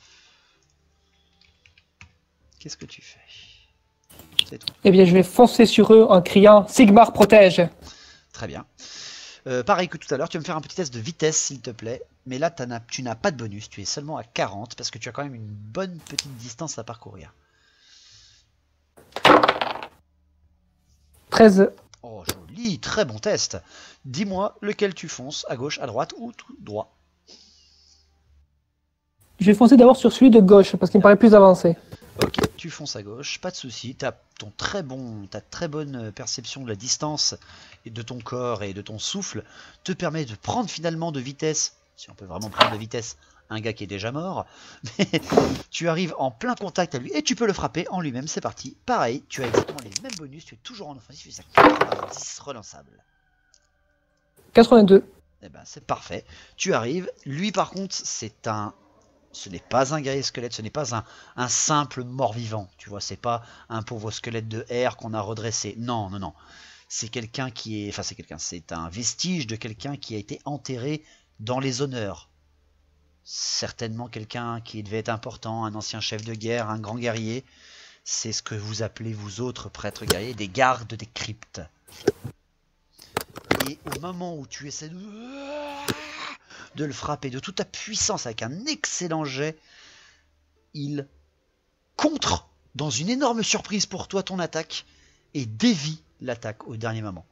Qu'est-ce que tu fais? C'est tout. Eh bien, je vais foncer sur eux en criant « Sigmar protège !» Très bien. Pareil que tout à l'heure, tu vas me faire un petit test de vitesse, s'il te plaît. Mais là, tu n'as pas de bonus. Tu es seulement à 40 parce que tu as quand même une bonne petite distance à parcourir. 13. Oh, joli, très bon test. Dis-moi lequel tu fonces, à gauche, à droite ou tout droit. Je vais foncer d'abord sur celui de gauche parce qu'il me paraît plus avancé. Ok, tu fonces à gauche, pas de souci. Ta très bonne perception de la distance et de ton corps et de ton souffle te permet de prendre finalement de vitesse, si on peut vraiment prendre de vitesse, un gars qui est déjà mort. Mais tu arrives en plein contact à lui et tu peux le frapper en lui-même. C'est parti. Pareil, tu as exactement les mêmes bonus. Tu es toujours en offensif. Tu fais ça 90 relançable. 82. Eh ben, c'est parfait. Tu arrives. Lui, par contre, ce n'est pas un guerrier squelette, ce n'est pas un simple mort-vivant, tu vois, c'est pas un pauvre squelette de R qu'on a redressé, non, non, non, c'est quelqu'un qui est, enfin c'est un vestige de quelqu'un qui a été enterré dans les honneurs, certainement quelqu'un qui devait être important, un ancien chef de guerre, un grand guerrier, c'est ce que vous appelez vous autres prêtres guerriers, des gardes des cryptes. Et au moment où tu essaies de le frapper de toute ta puissance avec un excellent jet, il contre dans une énorme surprise pour toi ton attaque et dévie l'attaque au dernier moment.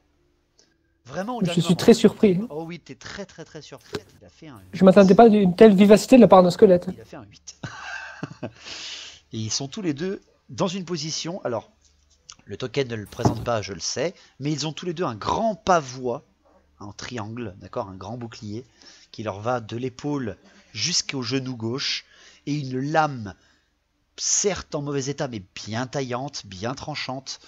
Vraiment au dernier moment. Je suis très surpris. Oh oui, t'es très très très surpris. Il a fait un 8. Je m'attendais pas d'une telle vivacité de la part d'un squelette. Il a fait un 8. Et ils sont tous les deux dans une position, alors le token ne le présente pas, je le sais, mais ils ont tous les deux un grand pavois en triangle, d'accord, un grand bouclier qui leur va de l'épaule jusqu'au genou gauche et une lame certes en mauvais état mais bien taillante, bien tranchante,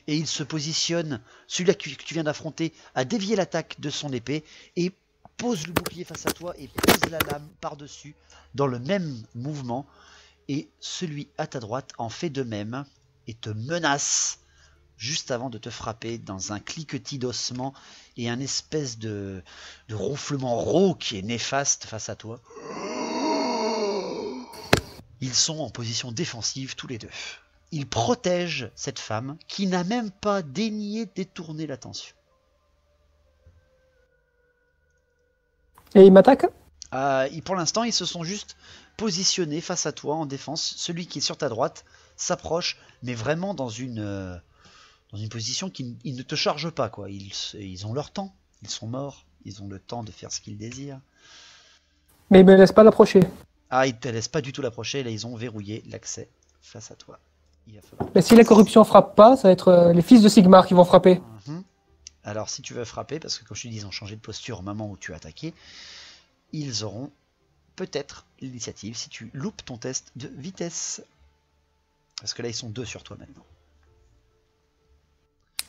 et il se positionne, celui-là que tu viens d'affronter, à dévier l'attaque de son épée et pose le bouclier face à toi et pose la lame par-dessus dans le même mouvement, et celui à ta droite en fait de même et te menace juste avant de te frapper dans un cliquetis d'ossements et un espèce de ronflement rauque et néfaste face à toi. Ils sont en position défensive tous les deux. Ils protègent cette femme qui n'a même pas daigné détourner l'attention. Et il m'attaque? Pour l'instant, ils se sont juste positionnés face à toi en défense. Celui qui est sur ta droite s'approche, mais vraiment dans une position qui ne te charge pas, quoi. Ils ont leur temps, ils sont morts, ils ont le temps de faire ce qu'ils désirent. Mais il me laisse pas l'approcher. Ah, ils te laissent pas du tout l'approcher, là ils ont verrouillé l'accès face à toi. Il va falloir... Mais si la corruption frappe pas, ça va être les fils de Sigmar qui vont frapper. Alors si tu veux frapper, parce que comme je te dis, ils ont changé de posture au moment où tu as attaqué, ils auront peut-être l'initiative si tu loupes ton test de vitesse. Parce que là ils sont 2 sur toi maintenant.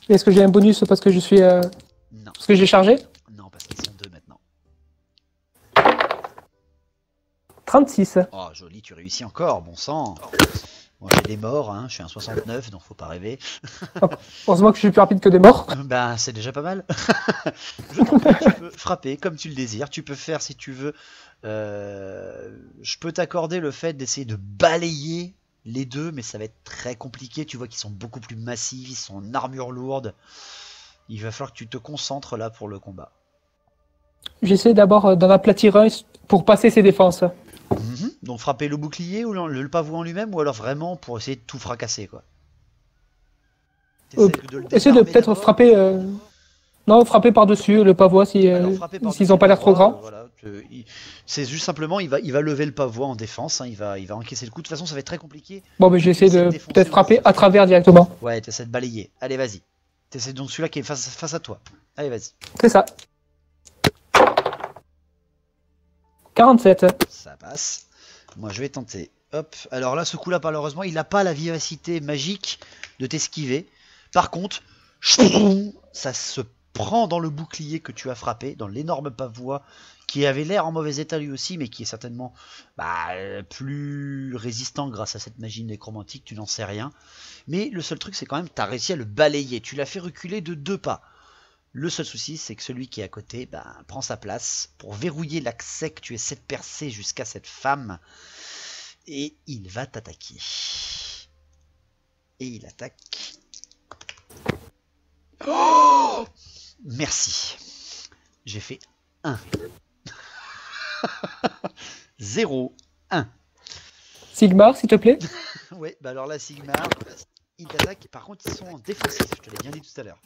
Est-ce que j'ai un bonus parce que je suis... Non. Parce que j'ai chargé? Non, parce qu'ils sont 2 maintenant. 36. Oh joli, tu réussis encore, bon sang. Moi j'ai des morts, hein, je suis un 69, donc faut pas rêver. Heureusement que je suis plus rapide que des morts. Ben c'est déjà pas mal. Je t'en prie, tu peux frapper comme tu le désires, tu peux faire si tu veux. Je peux t'accorder le fait d'essayer de balayer les deux, mais ça va être très compliqué. Tu vois qu'ils sont beaucoup plus massifs, ils sont en armure lourde. Il va falloir que tu te concentres là pour le combat. J'essaie d'abord d'en aplatir un pour passer ses défenses. Donc frapper le bouclier ou le pavot en lui-même, ou alors vraiment pour essayer de tout fracasser, quoi. Essaie de peut-être frapper... Non, frapper par-dessus le pavois si, s'ils n'ont pas l'air trop grands. Voilà. C'est juste simplement, il va lever le pavois en défense, hein, il va encaisser le coup. De toute façon, ça va être très compliqué. Bon, mais j'essaie de peut-être frapper à travers directement. Ouais, t'essaies de balayer. Allez, vas-y. T'essaies donc celui-là qui est face à toi. Allez, vas-y. C'est ça. 47. Ça passe. Moi, je vais tenter. Hop. Alors là, ce coup-là, malheureusement, il n'a pas la vivacité magique de t'esquiver. Par contre, ça se prend dans le bouclier que tu as frappé, dans l'énorme pavois qui avait l'air en mauvais état lui aussi, mais qui est certainement plus résistant grâce à cette magie nécromantique, tu n'en sais rien. Mais le seul truc, c'est quand même tu as réussi à le balayer, tu l'as fait reculer de 2 pas. Le seul souci, c'est que celui qui est à côté prend sa place pour verrouiller l'accès que tu essaies de percer jusqu'à cette femme. Et il va t'attaquer. Et il attaque. Oh, merci. J'ai fait 1. 0, 1. Sigmar, s'il te plaît. Ouais, bah alors là, Sigmar, il t'attaque. Par contre, ils sont en défensif. Je te l'ai bien dit tout à l'heure.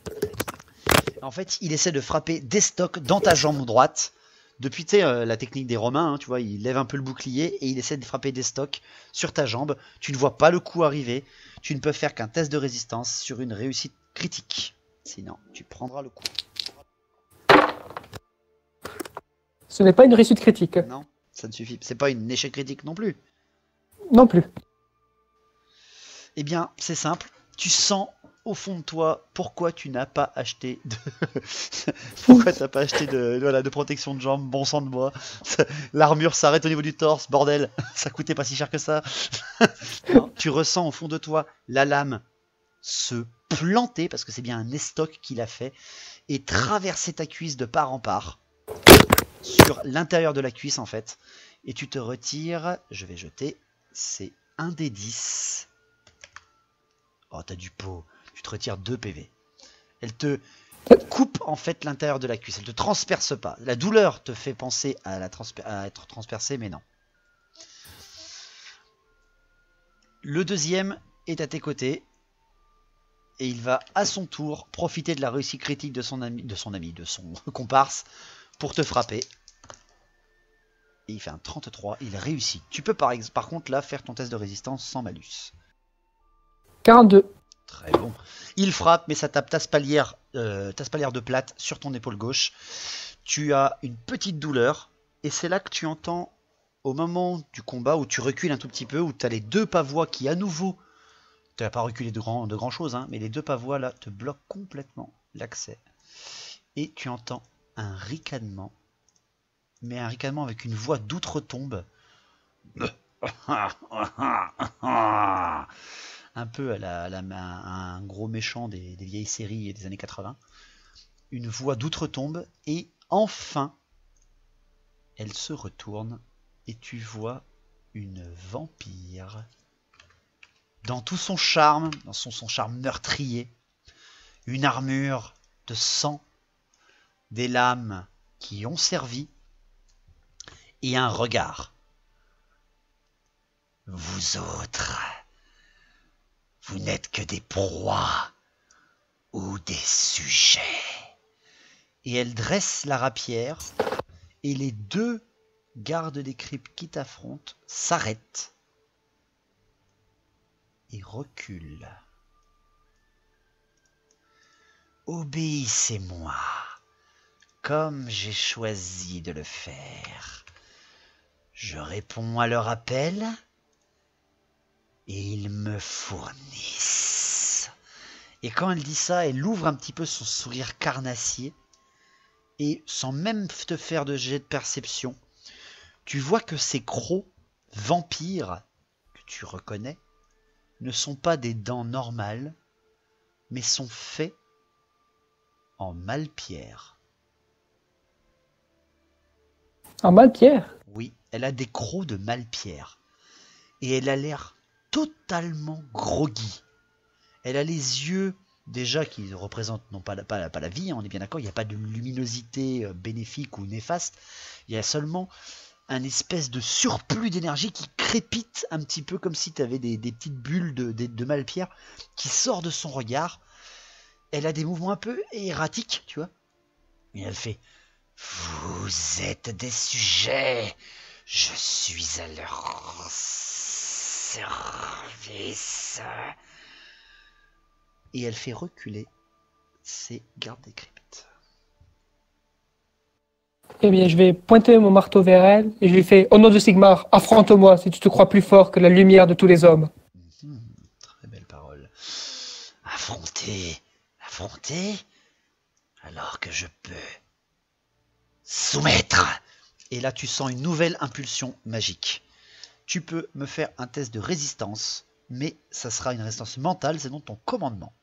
En fait, il essaie de frapper des stocks dans ta jambe droite. Depuis, tu sais, la technique des Romains, hein, tu vois, il lève un peu le bouclier et il essaie de frapper des stocks sur ta jambe. Tu ne vois pas le coup arriver. Tu ne peux faire qu'un test de résistance sur une réussite critique. Sinon, tu prendras le coup. Ce n'est pas une réussite critique. Non, ça ne suffit. C'est pas une échec critique non plus. Non plus. Eh bien, c'est simple. Tu sens au fond de toi pourquoi tu n'as pas acheté de pourquoi t'as pas acheté de protection de jambes, bon sang de bois. L'armure s'arrête au niveau du torse, bordel. Ça coûtait pas si cher que ça. Non, tu ressens au fond de toi la lame se planter, parce que c'est bien un estoc qu'il a fait, et traverser ta cuisse de part en part, sur l'intérieur de la cuisse en fait, et tu te retires, je vais jeter, c'est un des 10. Oh, t'as du pot, tu te retires 2 PV. Elle te coupe en fait l'intérieur de la cuisse, elle te transperce pas. La douleur te fait penser à être transpercé, mais non. Le deuxième est à tes côtés. Et il va à son tour profiter de la réussite critique de son comparse pour te frapper. Et il fait un 33, il réussit. Tu peux par contre là faire ton test de résistance sans malus. 42. Très bon. Il frappe, mais ça tape ta spalière de plate sur ton épaule gauche. Tu as une petite douleur, et c'est là que tu entends, au moment du combat où tu recules un tout petit peu, où tu as les 2 pavois qui à nouveau... Tu n'as pas reculé de grand chose, hein, mais les 2 pavois là te bloquent complètement l'accès. Et tu entends un ricanement, mais un ricanement avec une voix d'outre-tombe. un peu un gros méchant des vieilles séries des années 80. Une voix d'outre-tombe, et enfin, elle se retourne et tu vois une vampire dans tout son charme, dans son charme meurtrier, une armure de sang, des lames qui ont servi et un regard. Vous autres, vous n'êtes que des proies ou des sujets. Et elle dresse la rapière et les deux gardes des cryptes qui t'affrontent s'arrêtent et reculent. Obéissez-moi, comme j'ai choisi de le faire. Je réponds à leur appel et ils me fournissent. Et quand elle dit ça, elle ouvre un petit peu son sourire carnassier et sans même te faire de jet de perception, tu vois que ces crocs vampires que tu reconnais ne sont pas des dents normales, mais sont faits en malpierre. En malpierre? Oui, elle a des crocs de malpierre. Et elle a l'air totalement groggy. Elle a les yeux, déjà, qui représentent non pas la vie, on est bien d'accord, il n'y a pas de luminosité bénéfique ou néfaste, il y a seulement un espèce de surplus d'énergie qui crépite un petit peu comme si tu avais des petites bulles de malpierre qui sort de son regard. Elle a des mouvements un peu erratiques, tu vois. Et elle fait « Vous êtes des sujets, je suis à leur service. » Et elle fait reculer ses gardes des cryptes. Eh bien, je vais pointer mon marteau vers elle et je lui fais « Au nom de Sigmar, affronte-moi si tu te crois plus fort que la lumière de tous les hommes. » Très belle parole. Affronter, affronter, alors que je peux soumettre. Et là, tu sens une nouvelle impulsion magique. Tu peux me faire un test de résistance, mais ça sera une résistance mentale, c'est donc ton commandement.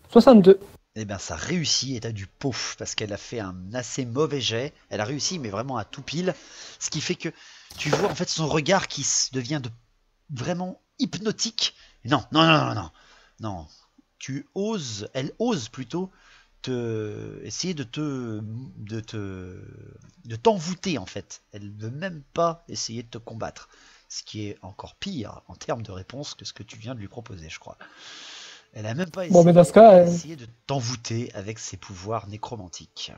62. Eh bien, ça réussit et t'as du pouf parce qu'elle a fait un assez mauvais jet. Elle a réussi, mais vraiment à tout pile. Ce qui fait que tu vois en fait son regard qui devient vraiment hypnotique. Non, non, non, non, non, non. Elle ose plutôt essayer de t'envoûter en fait. Elle ne veut même pas essayer de te combattre. Ce qui est encore pire en termes de réponse que ce que tu viens de lui proposer, je crois. Elle a même pas essayé de t'envoûter avec ses pouvoirs nécromantiques.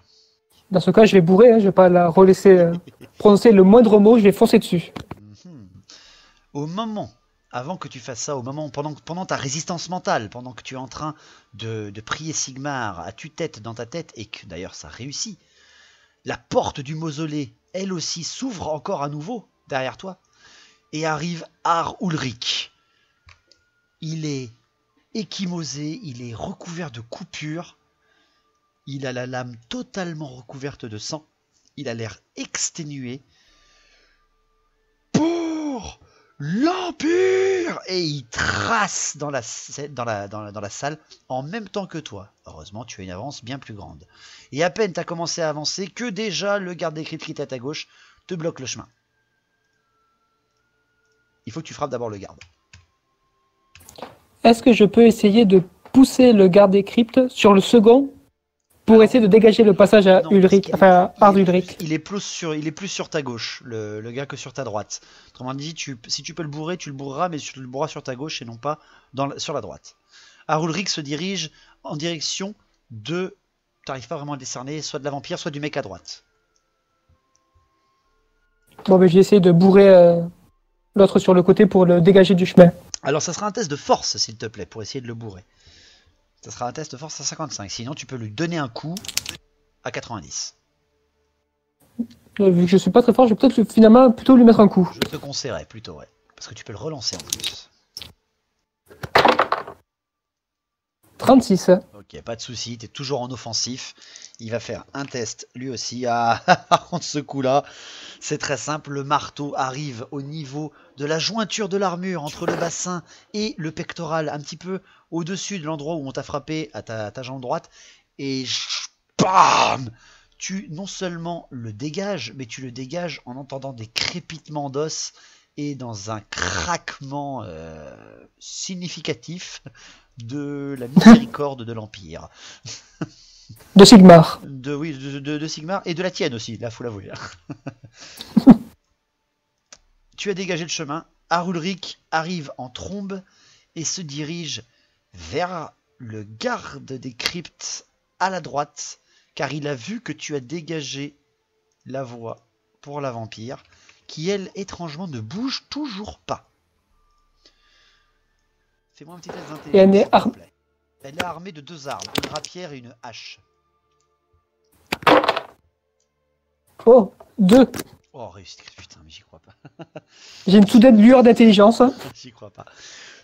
Dans ce cas, je vais bourrer, hein, je vais pas la relaisser prononcer le moindre mot, je vais foncer dessus. Au moment, avant que tu fasses ça, pendant ta résistance mentale, pendant que tu es en train de prier Sigmar à tue-tête dans ta tête, et que d'ailleurs ça réussit, la porte du mausolée, elle aussi, s'ouvre encore à nouveau derrière toi, et arrive Ar Ulrich. Il est échymosé, il est recouvert de coupures, il a la lame totalement recouverte de sang, il a l'air exténué. Pour l'Empire! Et il trace dans la salle en même temps que toi. Heureusement, tu as une avance bien plus grande. Et à peine tu as commencé à avancer que déjà le garde des cryptes qui est à ta gauche te bloque le chemin. Il faut que tu frappes d'abord le garde. Est-ce que je peux essayer de pousser le garde des cryptes sur le second pour essayer de dégager le passage à Ulrich, enfin à Ar Ulrich? Il est plus sur ta gauche, le gars, que sur ta droite. Autrement dit, si tu peux le bourrer, tu le bourreras, mais tu le bourreras sur ta gauche et non pas sur la droite. Ar Ulrich se dirige en direction de... Tu n'arrives pas vraiment à décerner, soit de la vampire, soit du mec à droite. Bon, ben, j'ai essayé de bourrer l'autre sur le côté pour le dégager du chemin. Alors ça sera un test de force, s'il te plaît, pour essayer de le bourrer. Ça sera un test de force à 55, sinon tu peux lui donner un coup à 90. Vu que je suis pas très fort, je vais peut-être finalement plutôt lui mettre un coup. Je te conseillerais plutôt, ouais. Parce que tu peux le relancer en plus. 36. Ok. Ok, pas de souci, t'es toujours en offensif. Il va faire un test lui aussi. Ah, par contre, ce coup-là, c'est très simple. Le marteau arrive au niveau de la jointure de l'armure entre le bassin et le pectoral, un petit peu au-dessus de l'endroit où on t'a frappé à ta jambe droite. Et bam! Tu non seulement le dégages, mais tu le dégages en entendant des crépitements d'os et dans un craquement significatif de la miséricorde de l'Empire. De Sigmar. Oui, de Sigmar et de la tienne aussi, là faut l'avouer. Tu as dégagé le chemin. Arulric arrive en trombe et se dirige vers le garde des cryptes à la droite, car il a vu que tu as dégagé la voie pour la vampire, qui elle, étrangement, ne bouge toujours pas. Fais-moi un petit test d'intelligence, s'il te plaît. Elle est armée de 2 armes, une rapière et une hache. Oh, 2. Oh, réussite, putain, mais j'y crois pas. J'ai une soudaine lueur d'intelligence. J'y crois pas.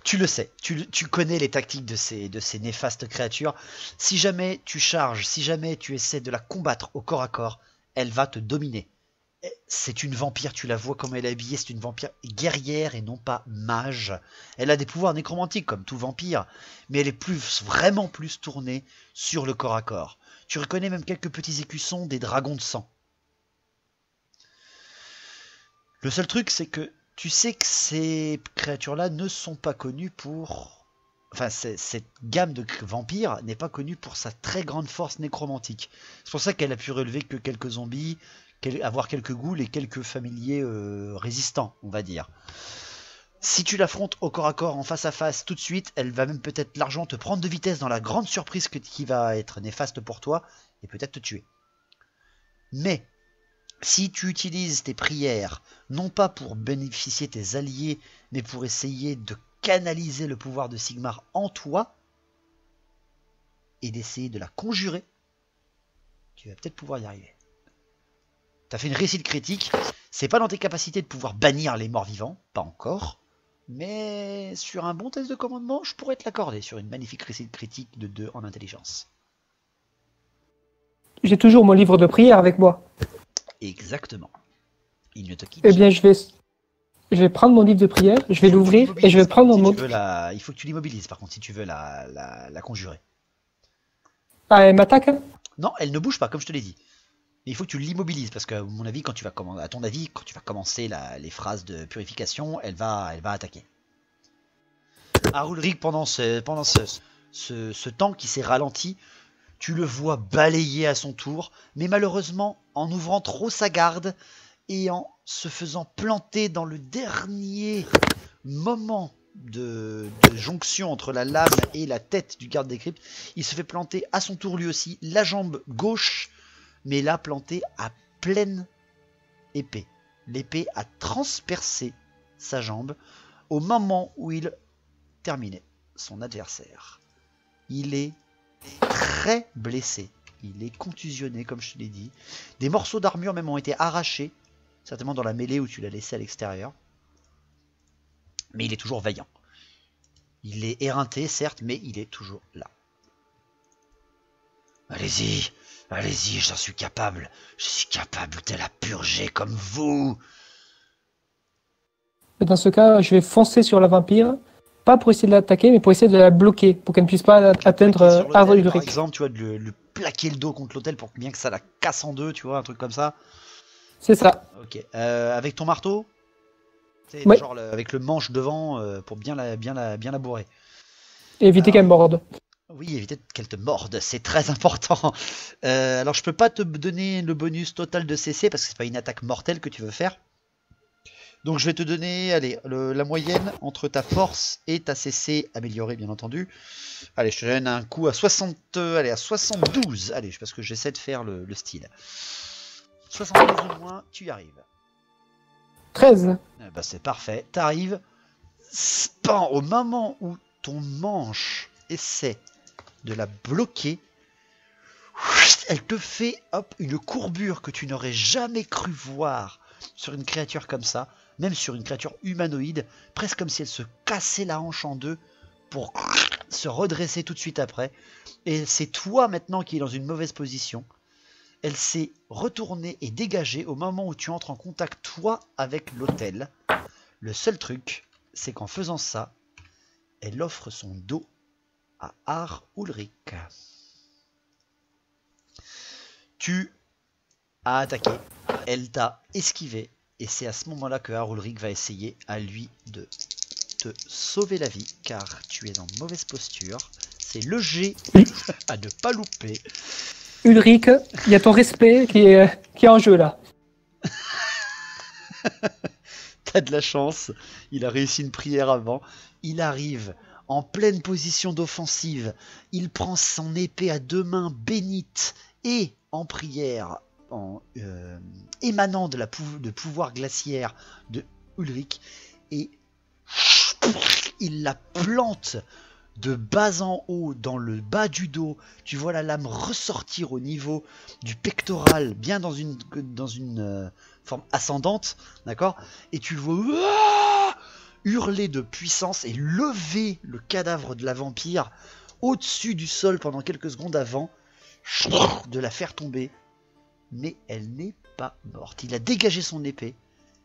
Tu le sais, tu connais les tactiques de ces néfastes créatures. Si jamais tu charges, si jamais tu essaies de la combattre au corps à corps, elle va te dominer. C'est une vampire, tu la vois comme elle est habillée, c'est une vampire guerrière et non pas mage. Elle a des pouvoirs nécromantiques comme tout vampire, mais elle est vraiment plus tournée sur le corps à corps. Tu reconnais même quelques petits écussons des dragons de sang. Le seul truc, c'est que tu sais que ces créatures-là ne sont pas connues pour... Enfin, cette gamme de vampires n'est pas connue pour sa très grande force nécromantique. C'est pour ça qu'elle a pu relever que quelques zombies, avoir quelques ghouls et quelques familiers résistants, on va dire. Si tu l'affrontes au corps à corps, en face à face, tout de suite, elle va même peut-être largement te prendre de vitesse dans la grande surprise qui va être néfaste pour toi et peut-être te tuer. Mais... si tu utilises tes prières, non pas pour bénéficier tes alliés, mais pour essayer de canaliser le pouvoir de Sigmar en toi, et d'essayer de la conjurer, tu vas peut-être pouvoir y arriver. Tu as fait une réussite critique, c'est pas dans tes capacités de pouvoir bannir les morts vivants, pas encore, mais sur un bon test de commandement, je pourrais te l'accorder sur une magnifique réussite critique de 2 en intelligence. J'ai toujours mon livre de prière avec moi. Exactement. Il ne te quitte Eh bien, je vais prendre mon livre de prière, je vais l'ouvrir et je vais prendre mon... Il faut que tu l'immobilises, par contre, si tu veux la conjurer. Ah, elle m'attaque, hein? Non, elle ne bouge pas, comme je te l'ai dit. Mais il faut que tu l'immobilises, parce que, à mon avis, quand tu vas commencer les phrases de purification, elle va attaquer. Arulric, pendant ce temps qui s'est ralenti, tu le vois balayer à son tour, mais malheureusement, en ouvrant trop sa garde et en se faisant planter dans le dernier moment de jonction entre la lame et la tête du garde des cryptes, il se fait planter à son tour lui aussi, la jambe gauche, mais là plantée à pleine épée. L'épée a transpercé sa jambe au moment où il terminait son adversaire. Il est très blessé. Il est contusionné, comme je te l'ai dit. Des morceaux d'armure même ont été arrachés, certainement dans la mêlée où tu l'as laissé à l'extérieur. Mais il est toujours vaillant. Il est éreinté, certes, mais il est toujours là. Allez-y, allez-y, j'en suis capable. Je suis capable de la purger comme vous. Dans ce cas, je vais foncer sur la vampire, pas pour essayer de l'attaquer, mais pour essayer de la bloquer, pour qu'elle ne puisse pas atteindre Arulric. Par exemple, tu vois, de le plaquer le dos contre l'hôtel pour bien que ça la casse en deux, tu vois, un truc comme ça. C'est ça. Ok. Avec ton marteau, oui. Genre avec le manche devant pour bien la bourrer. Et éviter qu'elle morde. Oui, éviter qu'elle te morde, c'est très important. Alors je peux pas te donner le bonus total de CC parce que c'est pas une attaque mortelle que tu veux faire. Donc je vais te donner, allez, la moyenne entre ta force et ta CC améliorée, bien entendu. Allez, je te donne un coup à 72. Allez, parce que j'essaie de faire le style. 72 au moins, tu y arrives. 13. Bah c'est parfait. T'arrives. Au moment où ton manche essaie de la bloquer, elle te fait une courbure que tu n'aurais jamais cru voir sur une créature comme ça, même sur une créature humanoïde, presque comme si elle se cassait la hanche en deux pour se redresser tout de suite après. Et c'est toi maintenant qui es dans une mauvaise position. Elle s'est retournée et dégagée au moment où tu entres en contact, toi, avec l'autel. Le seul truc, c'est qu'en faisant ça, elle offre son dos à Ar Ulrich. Tu as attaqué, elle t'a esquivé, et c'est à ce moment-là que Ar Ulrich va essayer à lui de te sauver la vie, car tu es en mauvaise posture. C'est le G à ne pas louper. Ulrich, il y a ton respect qui est en jeu là. T'as de la chance, il a réussi une prière avant. Il arrive en pleine position d'offensive. Il prend son épée à deux mains bénite et en prière, émanant de pouvoir glaciaire de Ulrich. Et il la plante de bas en haut, dans le bas du dos. Tu vois la lame ressortir au niveau du pectoral, bien dans une forme ascendante, d'accord. Et tu le vois hurler de puissance et lever le cadavre de la vampire au-dessus du sol pendant quelques secondes avant de la faire tomber. Mais elle n'est pas morte. Il a dégagé son épée.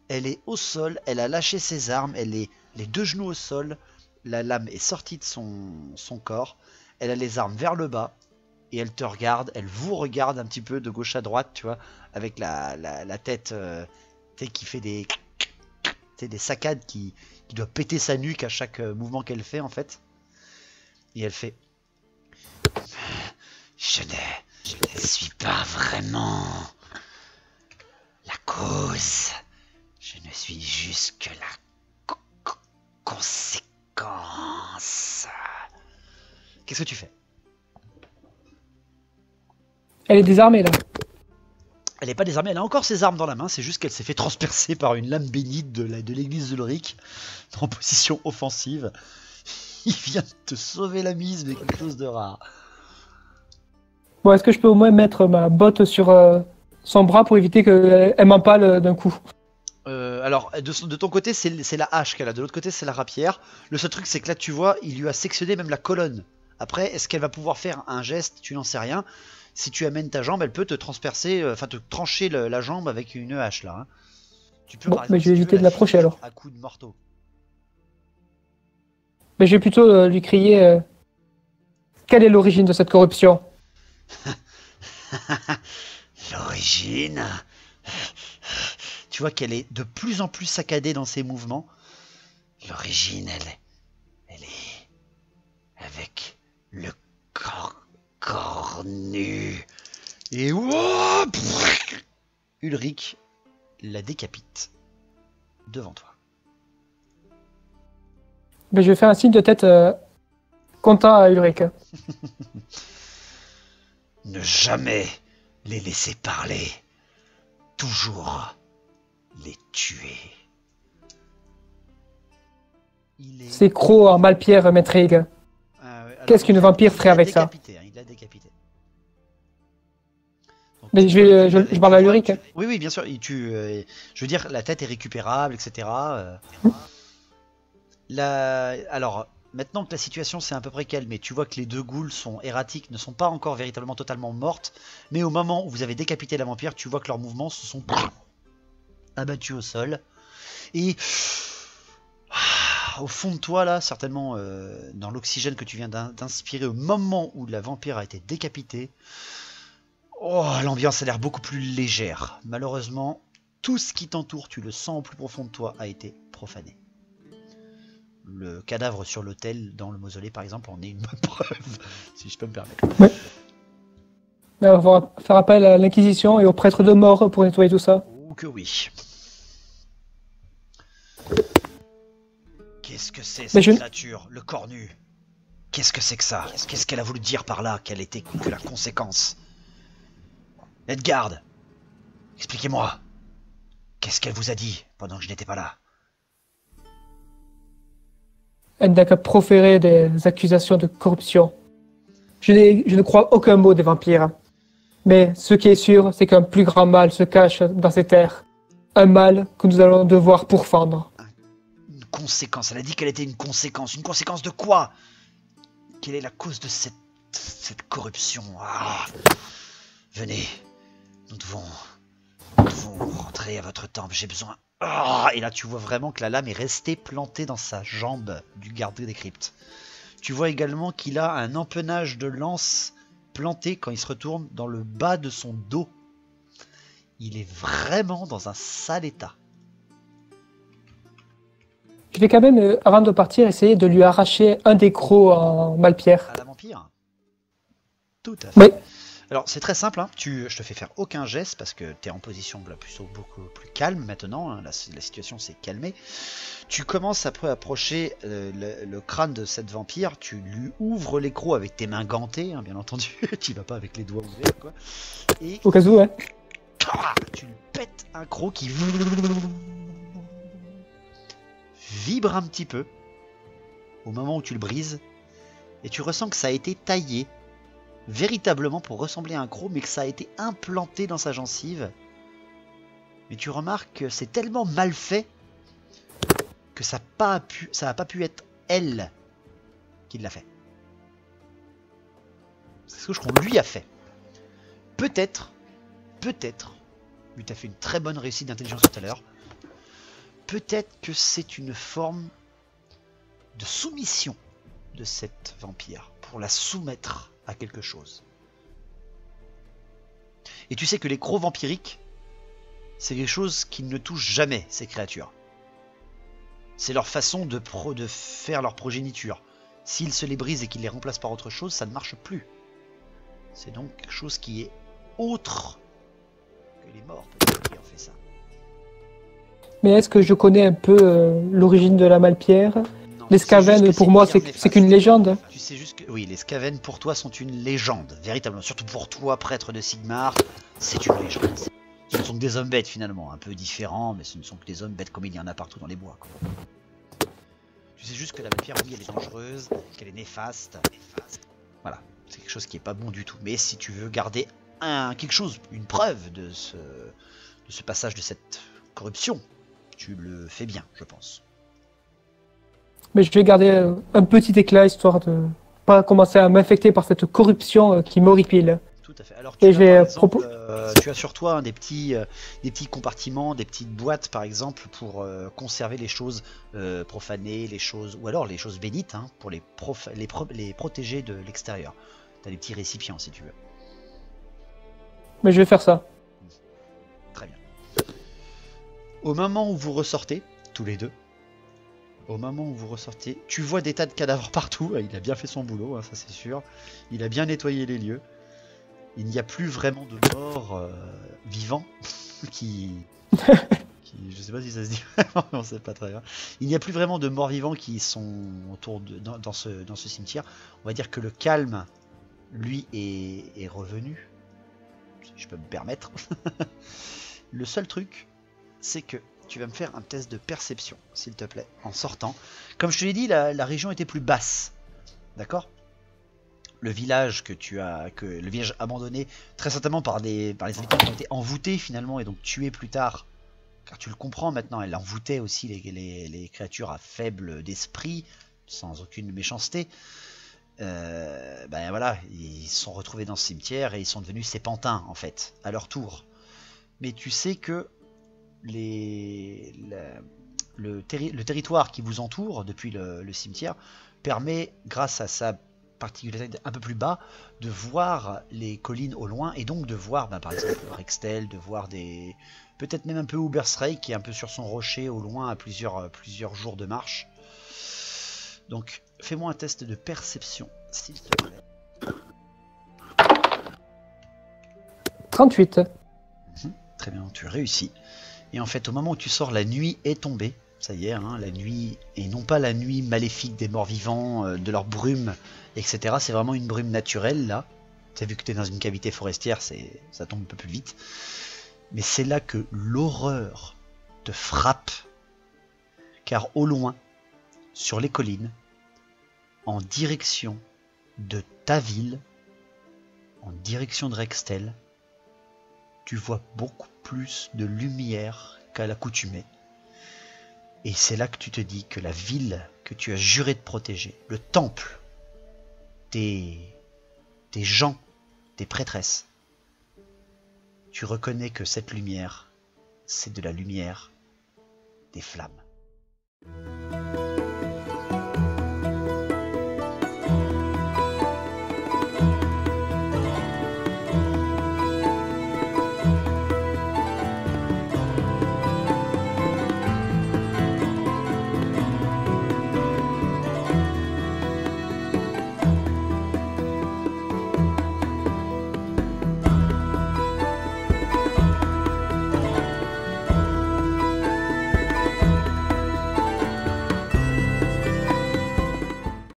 Elle est au sol, elle a lâché ses armes, elle est les deux genoux au sol. La lame est sortie de son corps, elle a les armes vers le bas, et elle te regarde, elle vous regarde un petit peu de gauche à droite, tu vois, avec la tête qui fait des saccades, qui doit péter sa nuque à chaque mouvement qu'elle fait, en fait. Et elle fait... Je ne suis pas vraiment la cause, je ne suis juste que la conséquence. Qu'est-ce que tu fais? Elle est désarmée là. Elle n'est pas désarmée, elle a encore ses armes dans la main, c'est juste qu'elle s'est fait transpercer par une lame bénite de l'église d'Ulrich en position offensive. Il vient de te sauver la mise, mais quelque chose de rare. Bon, est-ce que je peux au moins mettre ma botte sur son bras pour éviter qu'elle m'empale d'un coup? Alors, de ton côté, c'est la hache qu'elle a, de l'autre côté, c'est la rapière. Le seul truc, c'est que là, tu vois, il lui a sectionné même la colonne. Après, est-ce qu'elle va pouvoir faire un geste? Tu n'en sais rien. Si tu amènes ta jambe, elle peut te transpercer, enfin te trancher la jambe avec une hache, là. Hein. Tu peux, Bon, par exemple, mais je vais si tu éviter veux, de l'approcher alors. à coups de marteau. Mais je vais plutôt lui crier quelle est l'origine de cette corruption? L'origine... Tu vois qu'elle est de plus en plus saccadée dans ses mouvements. L'origine, elle est avec le corps nu. Et Ulrich la décapite devant toi. Mais je vais faire un signe de tête content à Ulrich. Ne jamais les laisser parler. Toujours les tuer. C'est Croc en Malpierre, Maître. Qu'est-ce qu'une vampire ferait avec ça? Il l'a décapité. Donc, mais je parle à Ulrich. Oui, bien sûr. Je veux dire, la tête est récupérable, etc. Alors, maintenant que la situation s'est à peu près calmée, tu vois que les deux ghouls sont erratiques, ne sont pas encore véritablement totalement mortes, mais au moment où vous avez décapité la vampire, tu vois que leurs mouvements se sont abattus au sol. Et au fond de toi, là, certainement dans l'oxygène que tu viens d'inspirer au moment où la vampire a été décapitée, l'ambiance a l'air beaucoup plus légère. Malheureusement, tout ce qui t'entoure, tu le sens au plus profond de toi, a été profané. Le cadavre sur l'autel dans le mausolée, par exemple, en est une bonne preuve, si je peux me permettre. Ouais. On va faire appel à l'Inquisition et aux prêtres de mort pour nettoyer tout ça. Oh que oui. Qu'est-ce que c'est cette créature, le corps nu? Qu'est-ce que c'est que ça? Qu'est-ce qu'elle a voulu dire par là? Quelle était que la conséquence? Edgard, expliquez-moi. Qu'est-ce qu'elle vous a dit pendant que je n'étais pas là? Elle n'a qu'à proférer des accusations de corruption. Je ne crois aucun mot des vampires. Mais ce qui est sûr, c'est qu'un plus grand mal se cache dans ces terres. Un mal que nous allons devoir pourfendre. Une conséquence. Elle a dit qu'elle était une conséquence. Une conséquence de quoi? Quelle est la cause de cette corruption? Ah, venez, nous devons rentrer à votre temple, j'ai besoin... Ah, et là tu vois vraiment que la lame est restée plantée dans sa jambe du garde des cryptes. Tu vois également qu'il a un empennage de lance planté quand il se retourne dans le bas de son dos. Il est vraiment dans un sale état. Je vais quand même, avant de partir, essayer de lui arracher un des crocs en malpierre. À la vampire? Tout à fait. Oui. Alors c'est très simple, hein. Je te fais faire aucun geste parce que tu es en position plutôt beaucoup plus calme maintenant, hein. La situation s'est calmée. Tu commences après à approcher le crâne de cette vampire, tu lui ouvres les crocs avec tes mains gantées, hein, bien entendu, tu vas pas avec les doigts ouverts quoi. Et Au cas où, hein. tu lui pètes un croc qui vibre un petit peu au moment où tu le brises et tu ressens que ça a été taillé véritablement pour ressembler à un croc, mais que ça a été implanté dans sa gencive. Mais tu remarques que c'est tellement mal fait que ça n'a pas pu être elle qui l'a fait. C'est ce qu'on lui a fait. Peut-être, lui t'as fait une très bonne réussite d'intelligence tout à l'heure, peut-être que c'est une forme de soumission de cette vampire pour la soumettre à quelque chose. Et tu sais que les crocs vampiriques, c'est quelque chose qui ne touche jamais ces créatures. C'est leur façon de faire leur progéniture. S'ils se les brisent et qu'ils les remplacent par autre chose, ça ne marche plus. C'est donc quelque chose qui est autre que les morts peut-être qui ont fait ça. Mais est-ce que je connais un peu l'origine de la malpierre? Les Skaven, pour moi, c'est qu'une légende. Tu sais juste que oui, les Skaven pour toi sont une légende, véritablement. Surtout pour toi, prêtre de Sigmar, c'est une légende. Ce ne sont que des hommes bêtes finalement, un peu différents, mais ce ne sont que des hommes bêtes comme il y en a partout dans les bois, quoi. Tu sais juste que la vampire, oui, elle est dangereuse, qu'elle est néfaste. Voilà, c'est quelque chose qui est pas bon du tout. Mais si tu veux garder quelque chose, une preuve de ce passage de cette corruption, tu le fais bien, je pense. Mais je vais garder un petit éclat histoire de pas commencer à m'infecter par cette corruption qui m'horripile. Tout à fait. Alors tu Et as sur toi des petits compartiments, des petites boîtes par exemple pour conserver les choses profanées, les choses ou alors les choses bénites, hein, pour les protéger de l'extérieur. Tu as des petits récipients si tu veux. Mais je vais faire ça. Très bien. Au moment où vous ressortez, tous les deux, tu vois des tas de cadavres partout. Il a bien fait son boulot, hein, ça c'est sûr. Il a bien nettoyé les lieux. Il n'y a plus vraiment de morts vivants qui... Je sais pas si ça se dit vraiment, on sait pas très bien. Il n'y a plus vraiment de morts vivants qui sont autour dans ce cimetière. On va dire que le calme, lui, est revenu. Si je peux me permettre. Le seul truc, c'est que tu vas me faire un test de perception, s'il te plaît, en sortant. Comme je te l'ai dit, la région était plus basse. D'accord ? Le village le village abandonné, très certainement par les habitants qui ont été envoûtés finalement et donc tués plus tard. Car tu le comprends maintenant, elle envoûtait aussi les créatures à faible d'esprit, sans aucune méchanceté. Ben voilà, ils se sont retrouvés dans ce cimetière et ils sont devenus ses pantins en fait, à leur tour. Mais tu sais que le territoire qui vous entoure depuis le cimetière permet, grâce à sa particularité un peu plus bas, de voir les collines au loin et donc de voir par exemple Rextel, de voir peut-être même un peu Ubersreik qui est un peu sur son rocher au loin à plusieurs jours de marche. Donc fais-moi un test de perception s'il te plaît. 38. Très bien, tu réussis. Et en fait, au moment où tu sors, la nuit est tombée. Ça y est, hein, la nuit, et non pas la nuit maléfique des morts vivants, de leur brume, etc. C'est vraiment une brume naturelle, là. Tu as vu que tu es dans une cavité forestière, ça tombe un peu plus vite. Mais c'est là que l'horreur te frappe. Car au loin, sur les collines, en direction de ta ville, en direction de Rextel, tu vois beaucoup plus de lumière qu'à l'accoutumée. Et c'est là que tu te dis que la ville que tu as juré de protéger, le temple tes gens, tes prêtresses. Tu reconnais que cette lumière, c'est de la lumière des flammes.